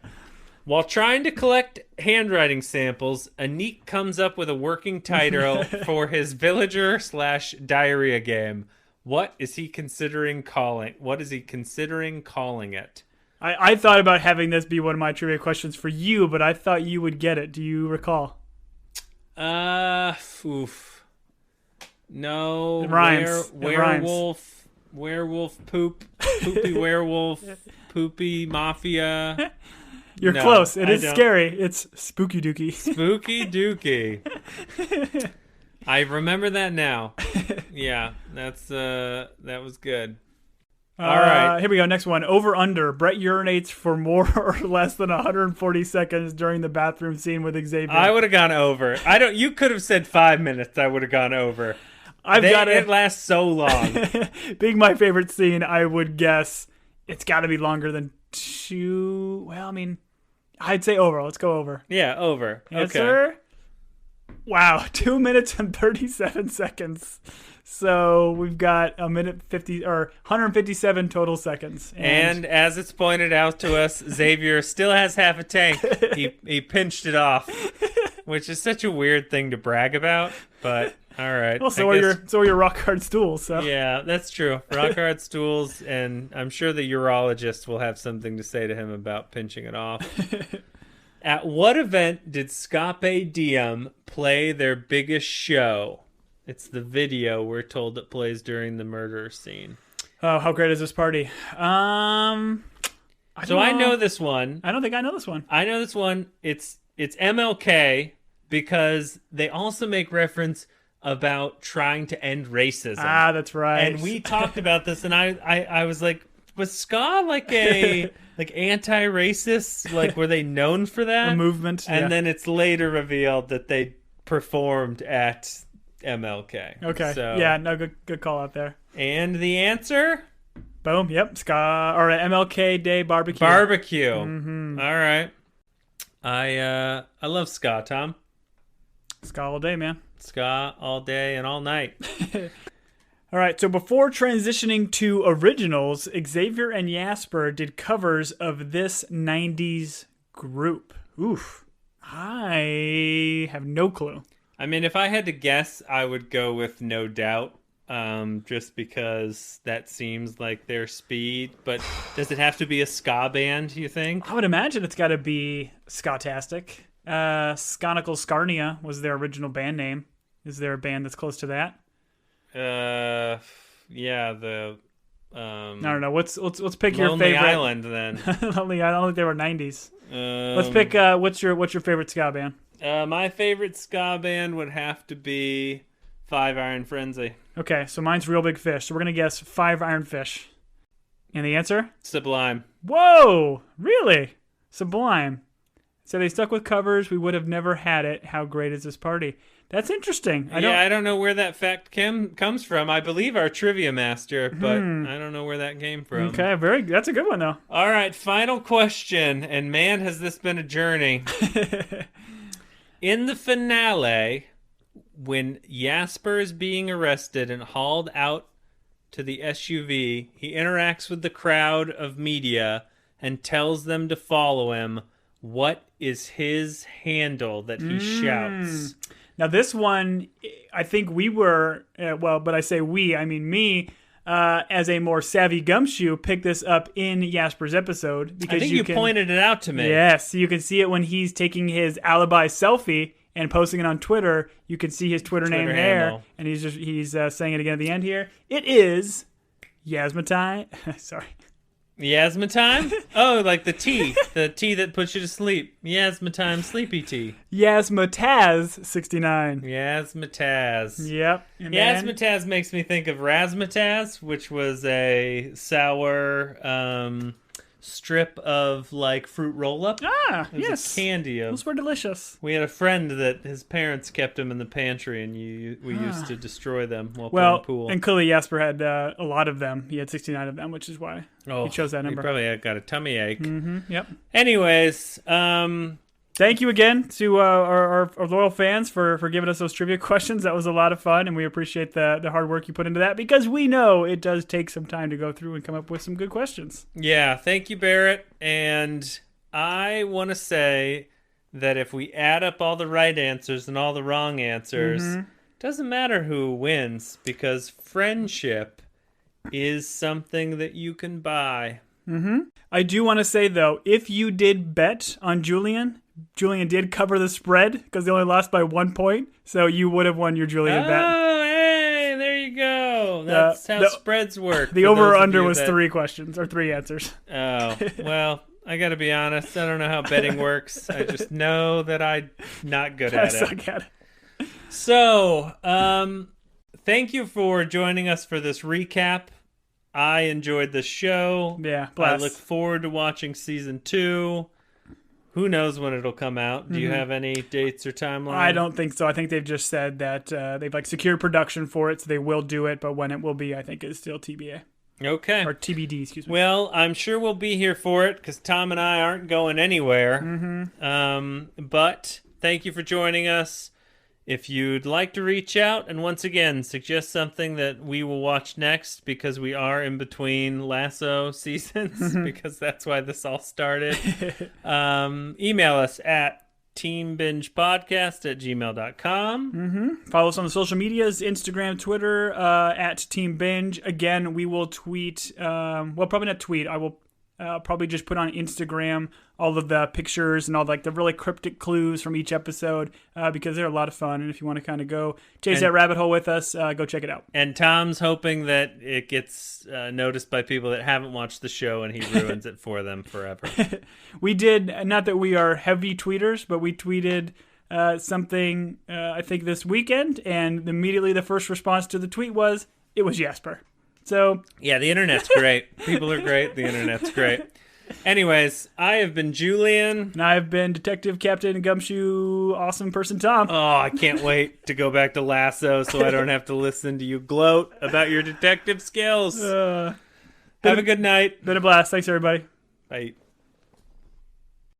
While trying to collect handwriting samples, Anik comes up with a working title for his villager/diarrhea game. What is he considering calling? What is he considering calling it? I thought about having this be one of my trivia questions for you, but I thought you would get it. Do you recall? No. It rhymes. Werewolf poop, poopy werewolf, poopy mafia. You're close. It is scary. It's Spooky Dookie. Spooky Dookie. I remember that now. Yeah, that was good. All right. Here we go. Next one. Over under. Brett urinates for more or less than 140 seconds during the bathroom scene with Xavier. I would have gone over. You could have said 5 minutes. I would have gone over. It lasts so long. Being my favorite scene, I would guess it's got to be longer than 2. Well, I mean, I'd say over. Let's go over. Yeah, over. Answer? Okay. Wow, 2 minutes and 37 seconds. So we've got a minute 50 or 157 total seconds. And as it's pointed out to us, Xavier still has half a tank. He pinched it off, which is such a weird thing to brag about. But all right. Well, so are your rock hard stools. So yeah, that's true. Rock hard stools, and I'm sure the urologist will have something to say to him about pinching it off. At what event did Scape Diem play their biggest show? It's the video, we're told, that plays during the murder scene. Oh, how great is this party? I know this one. I don't think I know this one. I know this one. It's MLK because they also make reference about trying to end racism. Ah, that's right. And we talked about this, and I was like, was ska like a like anti-racist? Like, were they known for that? A movement. And then it's later revealed that they performed at MLK. Okay. So, yeah, no, good call out there. And the answer? Boom. Yep. Ska or MLK Day barbecue. Barbecue. Mm-hmm. All right. I love ska, Tom. Ska all day, man. Ska all day and all night. All right, so before transitioning to originals, Xavier and Jasper did covers of this 90s group. Oof. I have no clue. I mean, if I had to guess, I would go with No Doubt, just because that seems like their speed. But does it have to be a ska band, you think? I would imagine it's got to be ska-tastic. Sconical Scarnia was their original band name. Is there a band that's close to that? Yeah, the I don't know. Let's pick your Lonely favorite Island then. Lonely Island. I don't think they were 90s. Let's pick. What's your favorite ska band? My favorite ska band would have to be Five Iron Frenzy. Okay, so mine's Real Big Fish. So we're gonna guess Five Iron Fish. And the answer? Sublime. Whoa! Really? Sublime. So they stuck with covers. We would have never had it. How great is this party? That's interesting. I don't know where that fact comes from. I believe our trivia master, but I don't know where that came from. Okay, that's a good one though. All right, final question, and man, has this been a journey. In the finale, when Jasper is being arrested and hauled out to the SUV, he interacts with the crowd of media and tells them to follow him. What is his handle that he shouts? Now this one, I think we were, but I say we, I mean me, as a more savvy gumshoe, picked this up in Jasper's episode. Because I think you pointed it out to me. Yes, you can see it when he's taking his alibi selfie and posting it on Twitter. You can see his Twitter name handle. there, and he's saying it again at the end here. It is Yasmatine. Sorry. Yasmatime? Oh, like the tea that puts you to sleep. Yasmatime sleepy tea. Yasmataz 69. Yasmataz. Yep. Yasmataz makes me think of razzmatazz, which was a sour strip of like fruit roll-up. It was yes. a candy. Those were delicious. We had a friend that his parents kept them in the pantry, and we used to destroy them while playing pool. And clearly Jasper had a lot of them. He had 69 of them, which is why he chose that number. He probably got a tummy ache. Mm-hmm, yep. Anyways, thank you again to our loyal fans for giving us those trivia questions. That was a lot of fun, and we appreciate the hard work you put into that, because we know it does take some time to go through and come up with some good questions. Yeah, thank you, Barrett. And I want to say that if we add up all the right answers and all the wrong answers, doesn't matter who wins, because friendship is something that you can buy. I do want to say, though, if you did bet on Julian did cover the spread because they only lost by 1 point, so you would have won your Julian bet. Oh, hey, there you go. That's how spreads work. The over or under was 3 questions or 3 answers. Oh, well, I got to be honest. I don't know how betting works. I just know that I'm not good at it. I suck at it. So, thank you for joining us for this recap. I enjoyed the show. Yeah, bless. I look forward to watching season 2. Who knows when it'll come out? Do you have any dates or timeline? I don't think so. I think they've just said that they've secured production for it, so they will do it. But when it will be, I think, is still TBA. Okay. Or TBD, excuse me. Well, I'm sure we'll be here for it because Tom and I aren't going anywhere. But thank you for joining us. If you'd like to reach out and once again suggest something that we will watch next, because we are in between Lasso seasons, because that's why this all started, email us at teambingepodcast@gmail.com. Follow us on the social medias, Instagram, Twitter, at Team Binge. Again, we will tweet, probably not tweet, I will probably just put on Instagram all of the pictures and all the really cryptic clues from each episode, because they're a lot of fun. And if you want to kind of go chase that rabbit hole with us, go check it out. And Tom's hoping that it gets noticed by people that haven't watched the show, and he ruins it for them forever. We did, not that we are heavy tweeters, but we tweeted something, I think, this weekend, and immediately the first response to the tweet was, it was Jasper. So yeah, the internet's great. People are great. The internet's great. Anyways, I have been Julian. And I've been Detective Captain Gumshoe Awesome Person Tom. Oh, I can't wait to go back to Lasso so I don't have to listen to you gloat about your detective skills. Have a good night. Been a blast. Thanks, everybody. Bye.